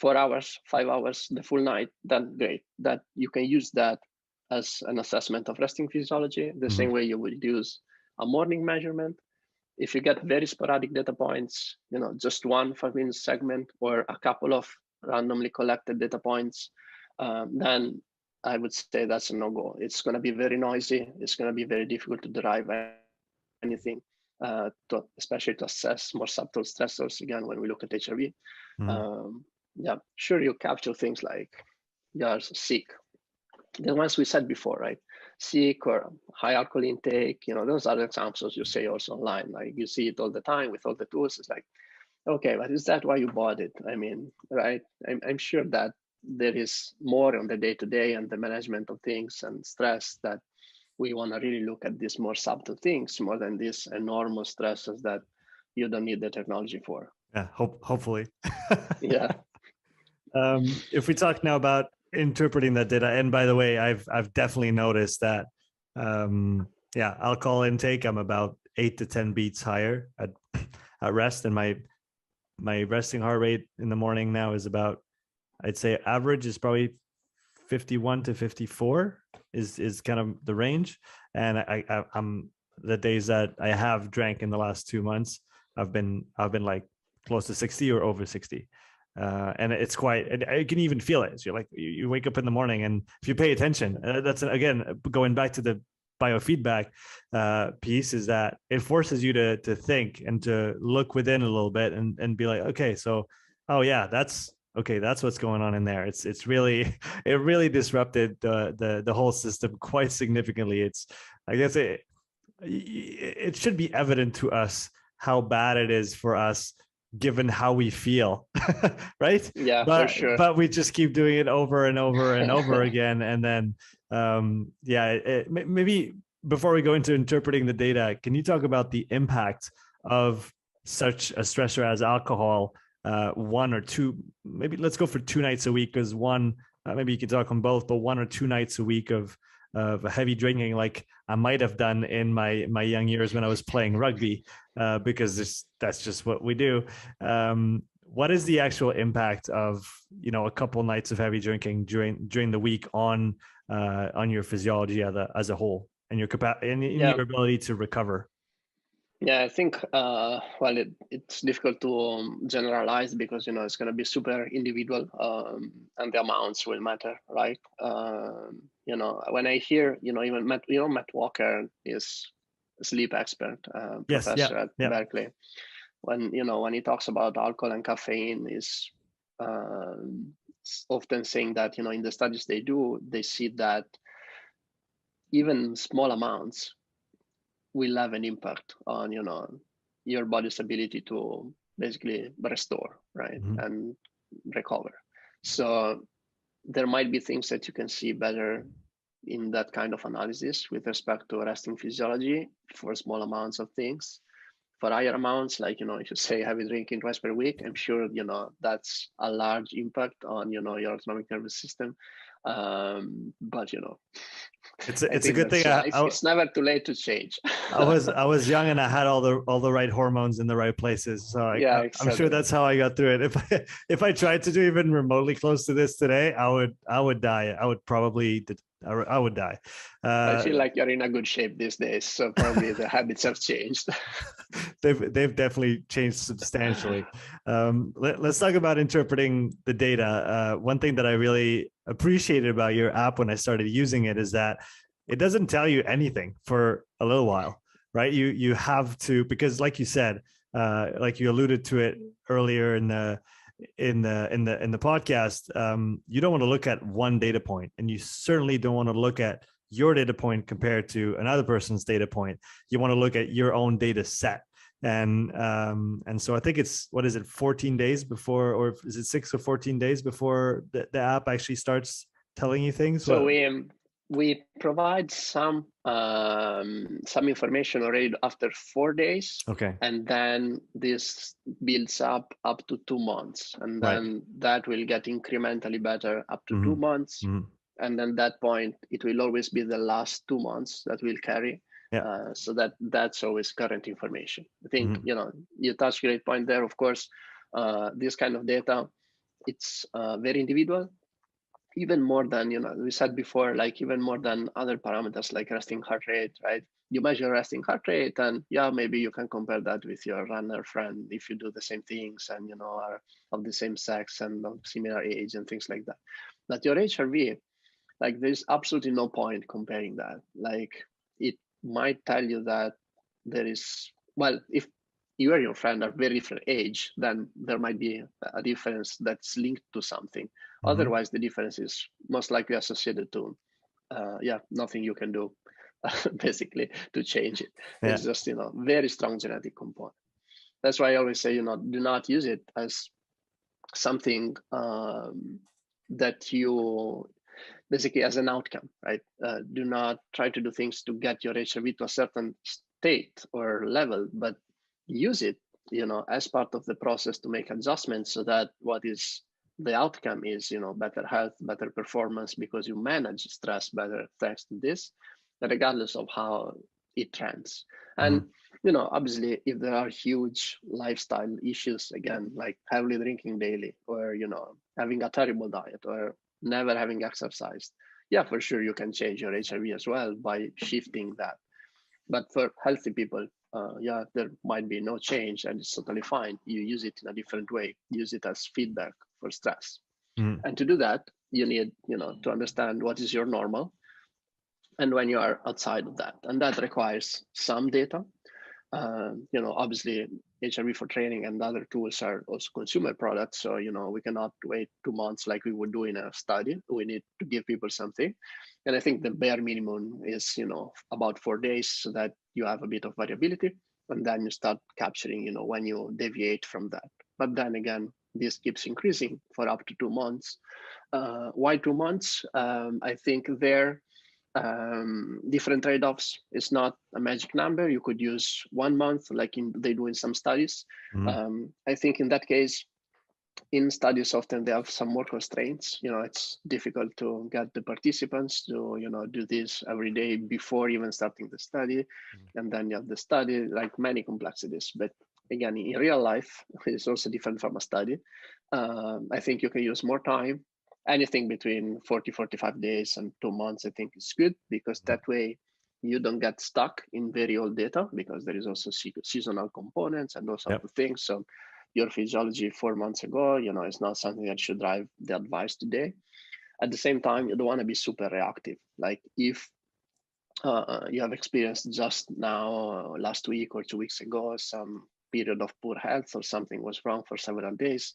S1: 4 hours, 5 hours, the full night? Then great, that you can use that as an assessment of resting physiology, the same way you would use a morning measurement. If you get very sporadic data points, just one 5-minute segment or a couple of randomly collected data points, then I would say that's a no-go. It's going to be very noisy. It's going to be very difficult to derive anything, especially to assess more subtle stressors, again, when we look at HRV. Yeah, sure, you capture things like you're sick, the ones we said before, right? Sick or high alcohol intake, those are examples you say also online. Like you see it all the time with all the tools. It's like, okay, but is that why you bought it? I mean, right? I'm sure that there is more on the day-to-day and the management of things and stress, that we want to really look at these more subtle things more than these enormous stresses that you don't need the technology for.
S2: Yeah, hopefully.
S1: Yeah.
S2: If we talk now about interpreting that data, and by the way, I've definitely noticed that, alcohol intake, I'm about 8 to 10 beats higher at rest, and my resting heart rate in the morning now is about, I'd say average is probably 51 to 54 is kind of the range. And I'm the days that I have drank in the last 2 months, I've been like close to 60 or over 60. And it's quite, and you can even feel it. So you're like, you wake up in the morning, and if you pay attention, that's again, going back to the biofeedback piece, is that it forces you to think and to look within a little bit and be like, okay, so, oh yeah, that's what's going on in there. It really disrupted the whole system quite significantly. It's, I guess it should be evident to us how bad it is for us, given how we feel, right?
S1: Yeah,
S2: but,
S1: for sure.
S2: But we just keep doing it over and over and over again. And then, maybe before we go into interpreting the data, can you talk about the impact of such a stressor as alcohol, 1 or 2, maybe let's go for 2 nights a week, because one, maybe you could talk on both, but 1 or 2 nights a week of heavy drinking, like I might have done in my young years when I was playing rugby, because that's just what we do. What is the actual impact of a couple nights of heavy drinking during the week on your physiology as a whole, and your your ability to recover?
S1: Yeah, I think, it's difficult to generalize, because, it's going to be super individual, and the amounts will matter, right? When I hear, even Matt Walker is a sleep expert, professor at Berkeley. When he talks about alcohol and caffeine, is often saying that, in the studies they do, they see that even small amounts will have an impact on your body's ability to basically restore, right, and recover. So there might be things that you can see better in that kind of analysis with respect to resting physiology for small amounts of things. For higher amounts, like if you say heavy drinking twice per week, I'm sure that's a large impact on your autonomic nervous system. But
S2: it's a good thing.
S1: It's never too late to change.
S2: I was young, and I had all the right hormones in the right places. So
S1: exactly.
S2: I'm sure that's how I got through it. If I tried to do even remotely close to this today, I would die. I would die.
S1: I feel like you're in a good shape these days, so probably the habits have changed.
S2: They've definitely changed substantially. Let's talk about interpreting the data. One thing that I really appreciated about your app when I started using it is that it doesn't tell you anything for a little while, right? You have to, because like you said, like you alluded to it earlier in the podcast, you don't want to look at one data point, and you certainly don't want to look at your data point compared to another person's data point. You want to look at your own data set. And so I think it's, 14 days before, or is it 6 or 14 days before the app actually starts telling you things?
S1: So We provide some information already after 4 days.
S2: Okay.
S1: And then this builds up to 2 months. And then that will get incrementally better up to 2 months. And then that point, it will always be the last 2 months that will carry. So that's always current information. I think, you touched a great point there. Of course, this kind of data, it's very individual. Even more than, we said before, like even more than other parameters like resting heart rate, right? You measure resting heart rate and maybe you can compare that with your runner friend if you do the same things and, are of the same sex and of similar age and things like that. But your HRV, like there's absolutely no point comparing that. Like it might tell you that there is, well, if you and your friend are very different age, then there might be a difference that's linked to something. Otherwise, the difference is most likely associated to, nothing you can do basically to change it. It's just, very strong genetic component. That's why I always say, do not use it as something that you basically as an outcome, right? Do not try to do things to get your HRV to a certain state or level, but use it, as part of the process to make adjustments so that what is the outcome is, better health, better performance, because you manage stress better thanks to this, regardless of how it trends. And, obviously, if there are huge lifestyle issues, again, like heavily drinking daily or, having a terrible diet or never having exercised, for sure, you can change your HRV as well by shifting that. But for healthy people, there might be no change and it's totally fine. You use it in a different way, use it as feedback for stress. And to do that, you need, to understand what is your normal and when you are outside of that. And that requires some data. Obviously HRV for training and other tools are also consumer products. So, we cannot wait 2 months like we would do in a study. We need to give people something. And I think the bare minimum is, about 4 days so that you have a bit of variability. And then you start capturing, when you deviate from that. But then again, this keeps increasing for up to 2 months. Why 2 months? I think different trade-offs. It's not a magic number. You could use 1 month, like they do in some studies. I think in that case, in studies, often they have some more constraints. It's difficult to get the participants to, do this every day before even starting the study. And then you have the study, like many complexities. But again, in real life, it's also different from a study. I think you can use more time. Anything between 45 days and 2 months, I think is good, because that way you don't get stuck in very old data, because there is also seasonal components and those sort of things. So your physiology 4 months ago, it's not something that should drive the advice today. At the same time, you don't want to be super reactive. Like if you have experienced just now, last week or 2 weeks ago, some period of poor health or something was wrong for several days,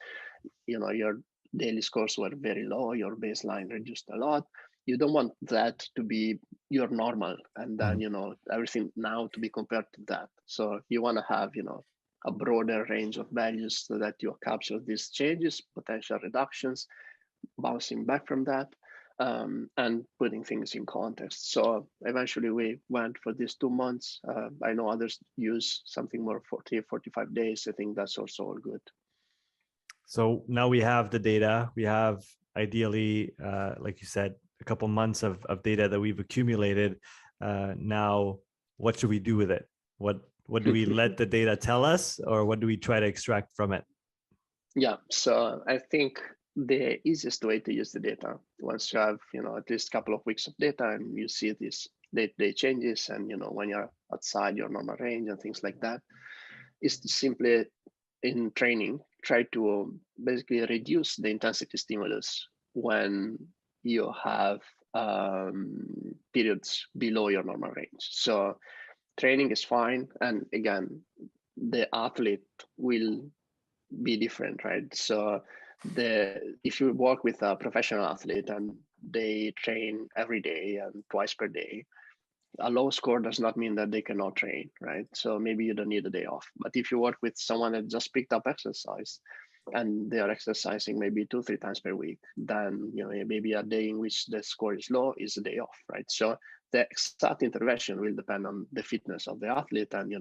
S1: your daily scores were very low, your baseline reduced a lot. You don't want that to be your normal, and then everything now to be compared to that. So you want to have a broader range of values so that you capture these changes, potential reductions, bouncing back from that, and putting things in context. So eventually we went for these 2 months. I know others use something more 45 days. I think that's also all good.
S2: So now we have the data. We have ideally, like you said, a couple months of data that we've accumulated. Now, what should we do with it? What do we let the data tell us, or what do we try to extract from it?
S1: Yeah, so I think the easiest way to use the data, once you have at least a couple of weeks of data and you see these day-to-day changes, and when you're outside your normal range and things like that, is to simply in training try to basically reduce the intensity stimulus when you have periods below your normal range. So training is fine, and again, the athlete will be different, right? So if you work with a professional athlete and they train every day and twice per day, a low score does not mean that they cannot train, right? So maybe you don't need a day off. But if you work with someone that just picked up exercise, and they are exercising maybe 2-3 times per week, then maybe a day in which the score is low is a day off, right? So the exact intervention will depend on the fitness of the athlete and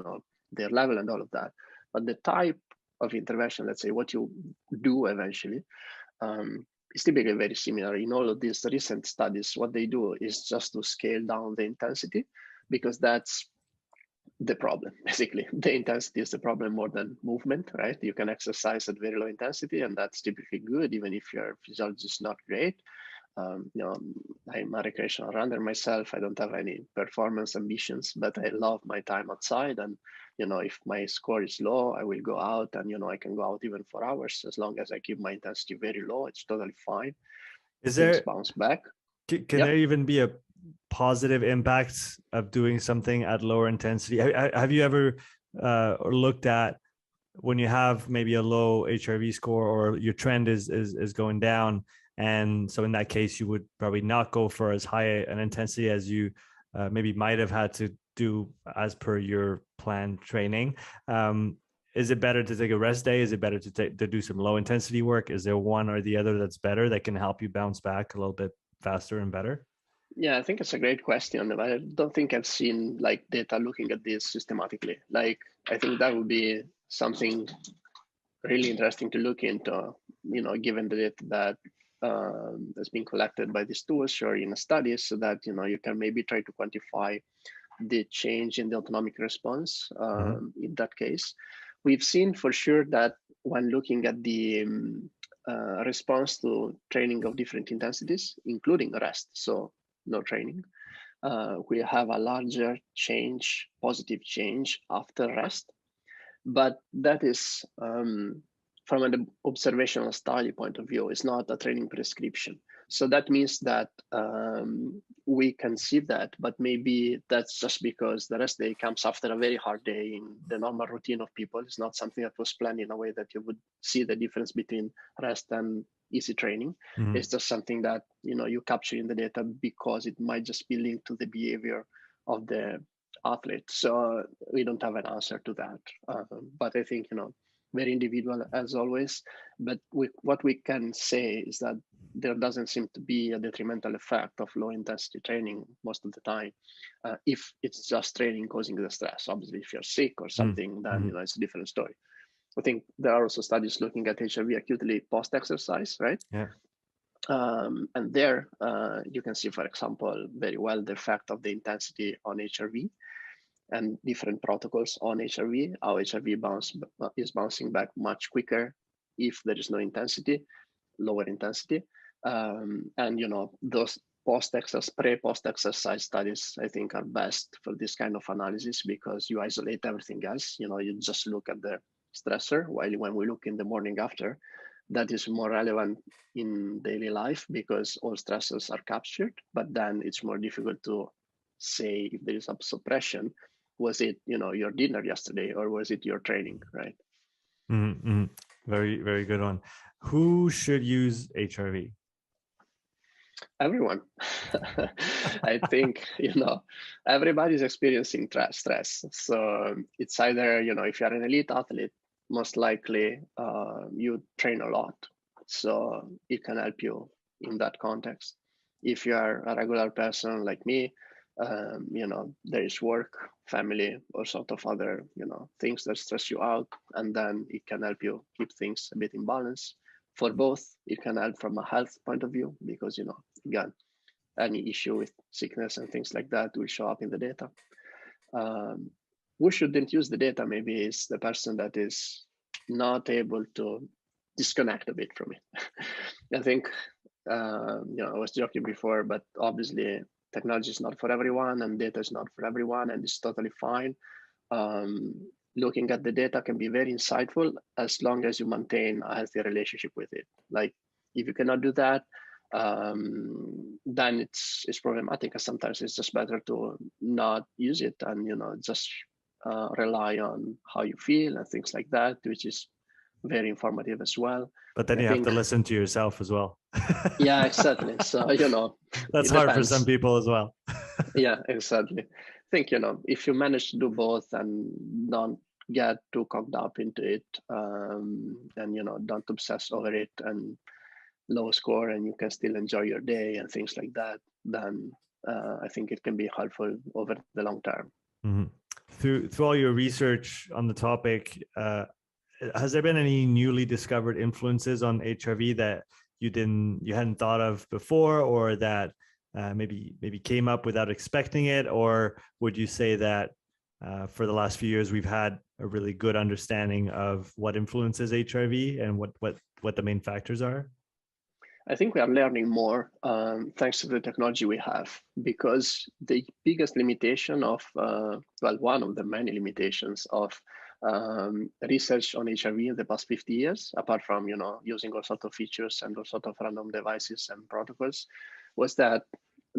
S1: their level and all of that. But the type of intervention, let's say what you do eventually, is typically very similar. In all of these recent studies, what they do is just to scale down the intensity, because that's the problem. Basically, the intensity is the problem more than movement, right? You can exercise at very low intensity, and that's typically good, even if your physiology is not great. I'm a recreational runner myself. I don't have any performance ambitions, but I love my time outside. And if my score is low, I will go out, and I can go out even for hours as long as I keep my intensity very low. It's totally fine.
S2: Is
S1: Things
S2: there
S1: bounce back?
S2: Can there even be a positive impact of doing something at lower intensity? Have you ever looked at when you have maybe a low HRV score or your trend is going down, and so in that case you would probably not go for as high an intensity as you maybe might have had to do as per your planned training? Is it better to take a rest day? Is it better to do some low intensity work? Is there one or the other that's better that can help you bounce back a little bit faster and better?
S1: Yeah, I think it's a great question. I don't think I've seen data looking at this systematically. I think that would be something really interesting to look into, given the data that has been collected by these tools or in studies, so that you can maybe try to quantify the change in the autonomic response. In that case, we've seen for sure that when looking at the response to training of different intensities, including rest, so no training, we have a larger change, positive change after rest. But that is from an observational study point of view, it's not a training prescription. So that means that we can see that, but maybe that's just because the rest day comes after a very hard day in the normal routine of people. It's not something that was planned in a way that you would see the difference between rest and easy training. It's just something that you capture in the data because it might just be linked to the behavior of the athlete. So we don't have an answer to that. But I think very individual as always. But what we can say is that there doesn't seem to be a detrimental effect of low intensity training most of the time, if it's just training causing the stress. Obviously, if you're sick or something, then it's a different story. I think there are also studies looking at HRV acutely post-exercise, right?
S2: Yeah.
S1: And there you can see, for example, very well the effect of the intensity on HRV and different protocols on HRV, how HRV is bouncing back much quicker if there is no intensity, lower intensity. And those pre-post-exercise studies, I think, are best for this kind of analysis because you isolate everything else. You just look at the stressor, while when we look in the morning after, that is more relevant in daily life because all stressors are captured, but then it's more difficult to say if there is a suppression. Was it your dinner yesterday or was it your training, right?
S2: Very, very good one. Who should use HRV?
S1: Everyone. I think everybody's experiencing stress, so it's either if you're an elite athlete, most likely you train a lot, so it can help you in that context. If you are a regular person like me, there is work, family, or sort of other things that stress you out, and then it can help you keep things a bit in balance. For both, it can help from a health point of view because again, any issue with sickness and things like that will show up in the data. Who shouldn't use the data maybe is the person that is not able to disconnect a bit from it. I think I was joking before, but obviously technology is not for everyone and data is not for everyone, and it's totally fine. Looking at the data can be very insightful as long as you maintain a healthy relationship with it. Like if you cannot do that, then it's problematic, and sometimes it's just better to not use it and just rely on how you feel and things like that, which is very informative as well.
S2: But then you have to listen to yourself as well.
S1: Yeah, exactly. So
S2: that's hard for some people as well.
S1: Yeah, exactly. I think if you manage to do both and don't get too caught up into it, and don't obsess over it and low score, and you can still enjoy your day and things like that, then I think it can be helpful over the long term.
S2: Mm-hmm. Through all your research on the topic, has there been any newly discovered influences on HRV that you hadn't thought of before, or that maybe came up without expecting it? Or would you say that for the last few years we've had a really good understanding of what influences HRV and what the main factors are?
S1: I think we are learning more thanks to the technology we have, because the biggest limitation of, one of the many limitations of research on HRV in the past 50 years, apart from using all sorts of features and all sorts of random devices and protocols, was that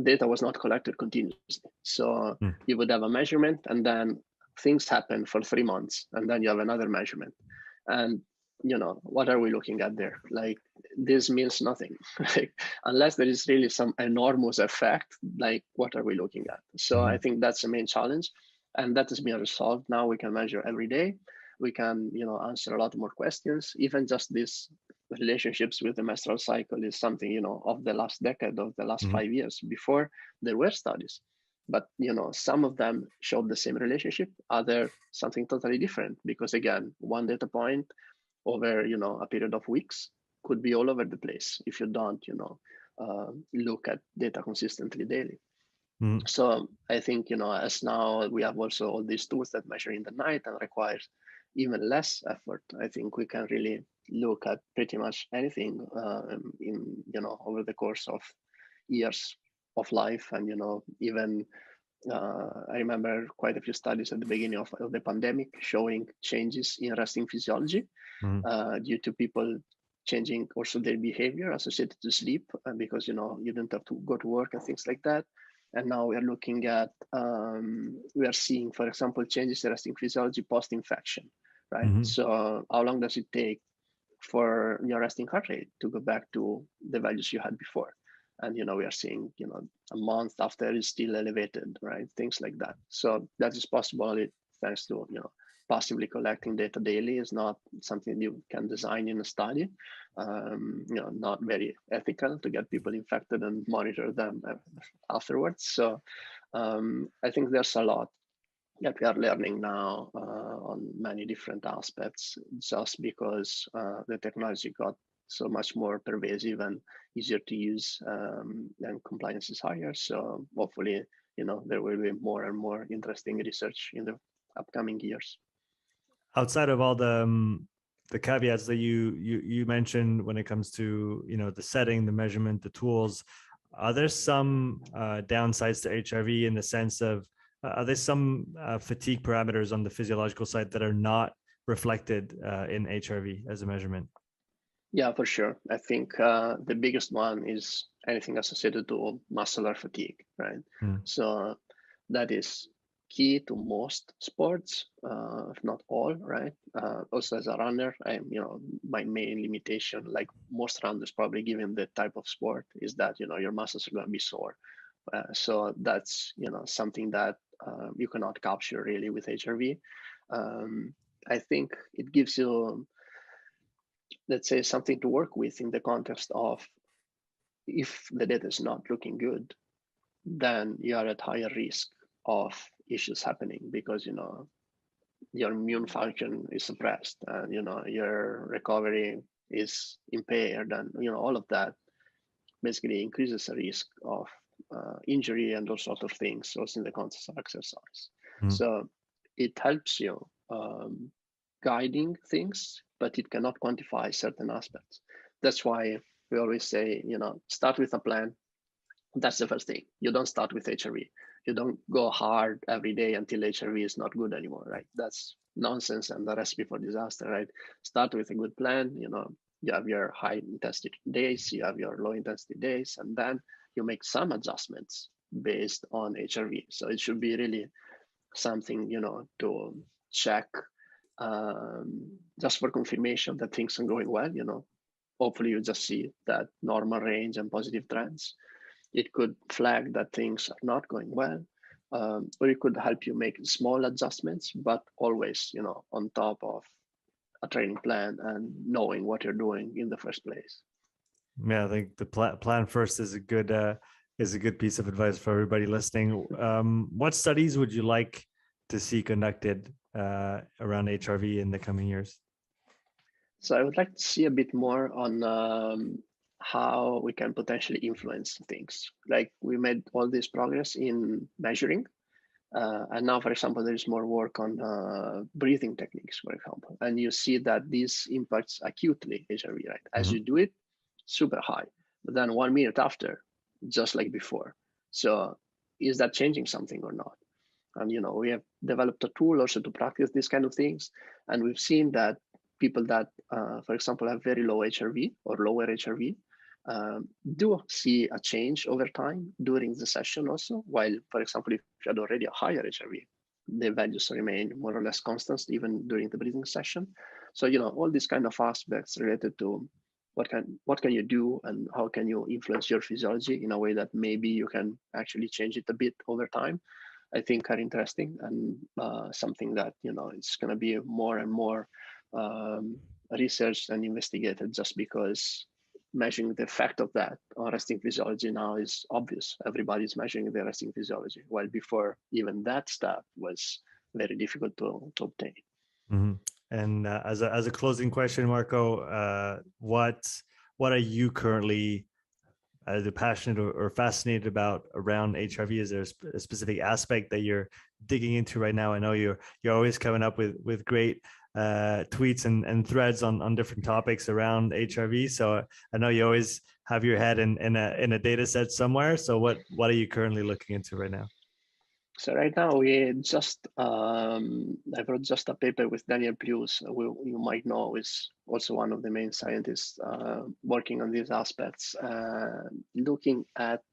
S1: data was not collected continuously. So you would have a measurement, and then things happen for 3 months, and then you have another measurement. And what are we looking at there? Like, this means nothing. Like, unless there is really some enormous effect, like, what are we looking at? So I think that's the main challenge, and that has been resolved. Now we can measure every day. We can answer a lot more questions. Even just these relationships with the menstrual cycle is something of the last decade, of the last 5 years. Before, there were studies, but some of them showed the same relationship, other something totally different, because again, one data point over a period of weeks could be all over the place if you don't look at data consistently daily. So I think as now we have also all these tools that measure in the night and require even less effort, I think we can really look at pretty much anything in over the course of years of life. And even I remember quite a few studies at the beginning of the pandemic showing changes in resting physiology due to people changing also their behavior associated to sleep, because you didn't have to go to work and things like that. And now we are looking at, we are seeing, for example, changes in resting physiology post-infection, right? So how long does it take for your resting heart rate to go back to the values you had before? And we are seeing a month after is still elevated, right? Things like that. So that is possible thanks to passively collecting data daily. Is not something you can design in a study. Not very ethical to get people infected and monitor them afterwards. So I think there's a lot that we are learning now on many different aspects, just because the technology got so much more pervasive and easier to use, and compliance is higher. So hopefully, there will be more and more interesting research in the upcoming years.
S2: Outside of all the caveats that you mentioned when it comes to the setting, the measurement, the tools, are there some downsides to HRV in the sense of are there some fatigue parameters on the physiological side that are not reflected in HRV as a measurement?
S1: Yeah, for sure. I think the biggest one is anything associated to muscular fatigue, right? So that is key to most sports, if not all, right? Also, as a runner, my main limitation, like most runners probably, given the type of sport, is that your muscles are going to be sore. So that's something that you cannot capture really with HRV. I think it gives you, let's say, something to work with in the context of, if the data is not looking good, then you are at higher risk of issues happening, because your immune function is suppressed, and your recovery is impaired, and all of that basically increases the risk of injury and those sort of things, also in the context of exercise. So it helps you guiding things, but it cannot quantify certain aspects. That's why we always say, start with a plan. That's the first thing. You don't start with HRV. You don't go hard every day until HRV is not good anymore, right? That's nonsense and the recipe for disaster, right? Start with a good plan. You have your high intensity days, you have your low intensity days, and then you make some adjustments based on HRV. So it should be really something, to check just for confirmation that things are going well. Hopefully you just see that normal range and positive trends. It could flag that things are not going well. or it could help you make small adjustments, but always, on top of a training plan and knowing what you're doing in the first place.
S2: Yeah, I think the plan first is a good piece of advice for everybody listening. What studies would you like to see conducted around HRV in the coming years?
S1: So I would like to see a bit more on how we can potentially influence things. Like we made all this progress in measuring, and now, for example, there is more work on breathing techniques, for example, and you see that this impacts acutely HRV, right? As you do it, super high, but then 1 minute after, just like before. So is that changing something or not? And we have developed a tool also to practice these kind of things, and we've seen that people that, for example, have very low HRV or lower HRV do see a change over time during the session also, while, for example, if you had already a higher HRV, the values remain more or less constant even during the breathing session. So, all these kind of aspects related to what can you do and how can you influence your physiology in a way that maybe you can actually change it a bit over time, I think are interesting, and something that, it's going to be more and more researched and investigated, just because measuring the effect of that on resting physiology now is obvious. Everybody's measuring their resting physiology, while before even that step was very difficult to obtain.
S2: Mm-hmm. And as a closing question, Marco, what are you currently either passionate or fascinated about around HRV? Is there a specific aspect that you're digging into right now? I know you're always coming up with great tweets and threads on different topics around HRV. So I know you always have your head in a data set somewhere. So what are you currently looking into right now?
S1: So right now we just, I wrote just a paper with Daniel Pius, who you might know is also one of the main scientists working on these aspects, looking at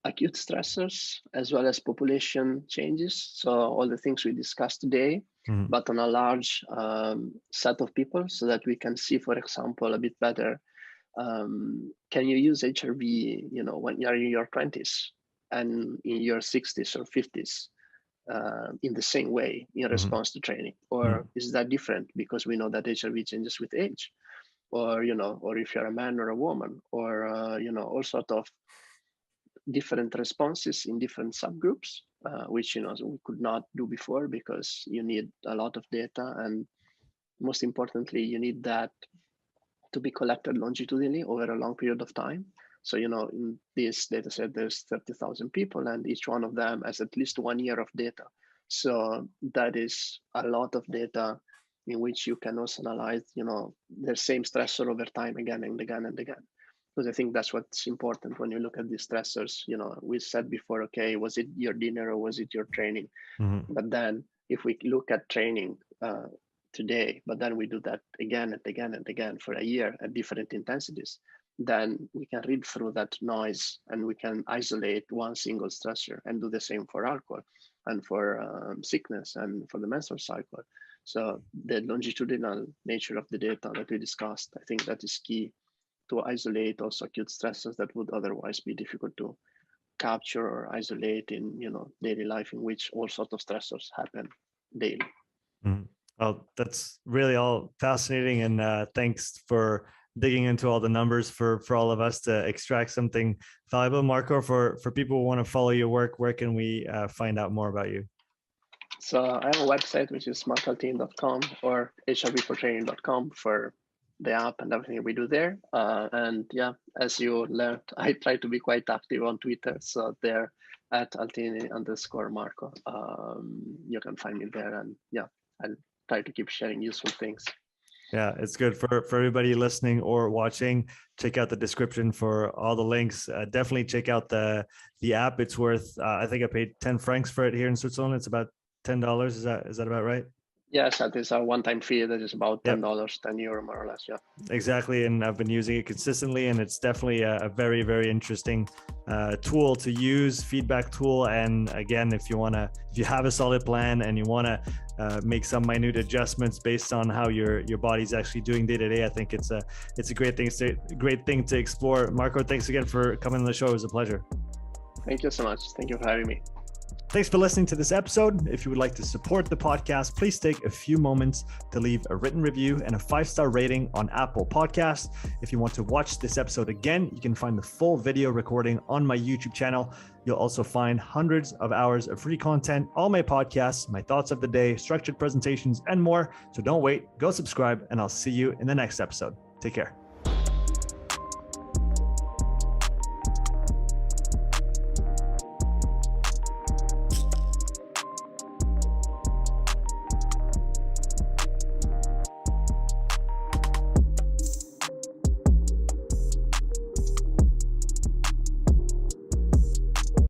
S1: acute stressors as well as population changes. So all the things we discussed today, but on a large set of people, so that we can see, for example, a bit better, can you use HRV, when you're in your 20s and in your 60s or 50s in the same way in response to training? Or is that different because we know that HRV changes with age? Or, or if you're a man or a woman, or, all sort of different responses in different subgroups, which, we could not do before because you need a lot of data. And most importantly, you need that to be collected longitudinally over a long period of time. So, in this data set, there's 30,000 people, and each one of them has at least 1 year of data. So that is a lot of data in which you can also analyze, the same stressor over time again and again and again. Because I think that's what's important when you look at these stressors. We said before, okay, was it your dinner or was it your training? But then if we look at training today, but then we do that again and again and again for a year at different intensities, then we can read through that noise and we can isolate one single stressor and do the same for alcohol and for sickness and for the menstrual cycle. So the longitudinal nature of the data that we discussed, I think that is key to isolate also acute stressors that would otherwise be difficult to capture or isolate in daily life, in which all sorts of stressors happen daily.
S2: Well, that's really all fascinating, and thanks for digging into all the numbers for all of us to extract something valuable. Marco, for people who want to follow your work, where can we find out more about you?
S1: So I have a website, which is smartaltini.com or hrvfortraining.com for the app and everything we do there. And yeah, as you learned, I try to be quite active on Twitter. So there at Altini_Marco. You can find me there, and yeah, I'll try to keep sharing useful things.
S2: Yeah, it's good for everybody listening or watching. Check out the description for all the links. Definitely check out the app. It's worth, I think I paid 10 francs for it here in Switzerland. It's about $10. Is that about right?
S1: Yes, that is a one-time fee. That is about $10, €10 more or less. Yeah, exactly.
S2: And I've been using it consistently, and it's definitely a very, very interesting tool to use, feedback tool. And again, if you have a solid plan and you want to make some minute adjustments based on how your body's actually doing day to day, I think it's a great thing to explore. Marco, thanks again for coming on the show. It was a pleasure.
S1: Thank you so much. Thank you for having me.
S2: Thanks for listening to this episode. If you would like to support the podcast, please take a few moments to leave a written review and a 5-star rating on Apple Podcasts. If you want to watch this episode again, you can find the full video recording on my YouTube channel. You'll also find hundreds of hours of free content, all my podcasts, my thoughts of the day, structured presentations, and more. So don't wait, go subscribe, and I'll see you in the next episode. Take care.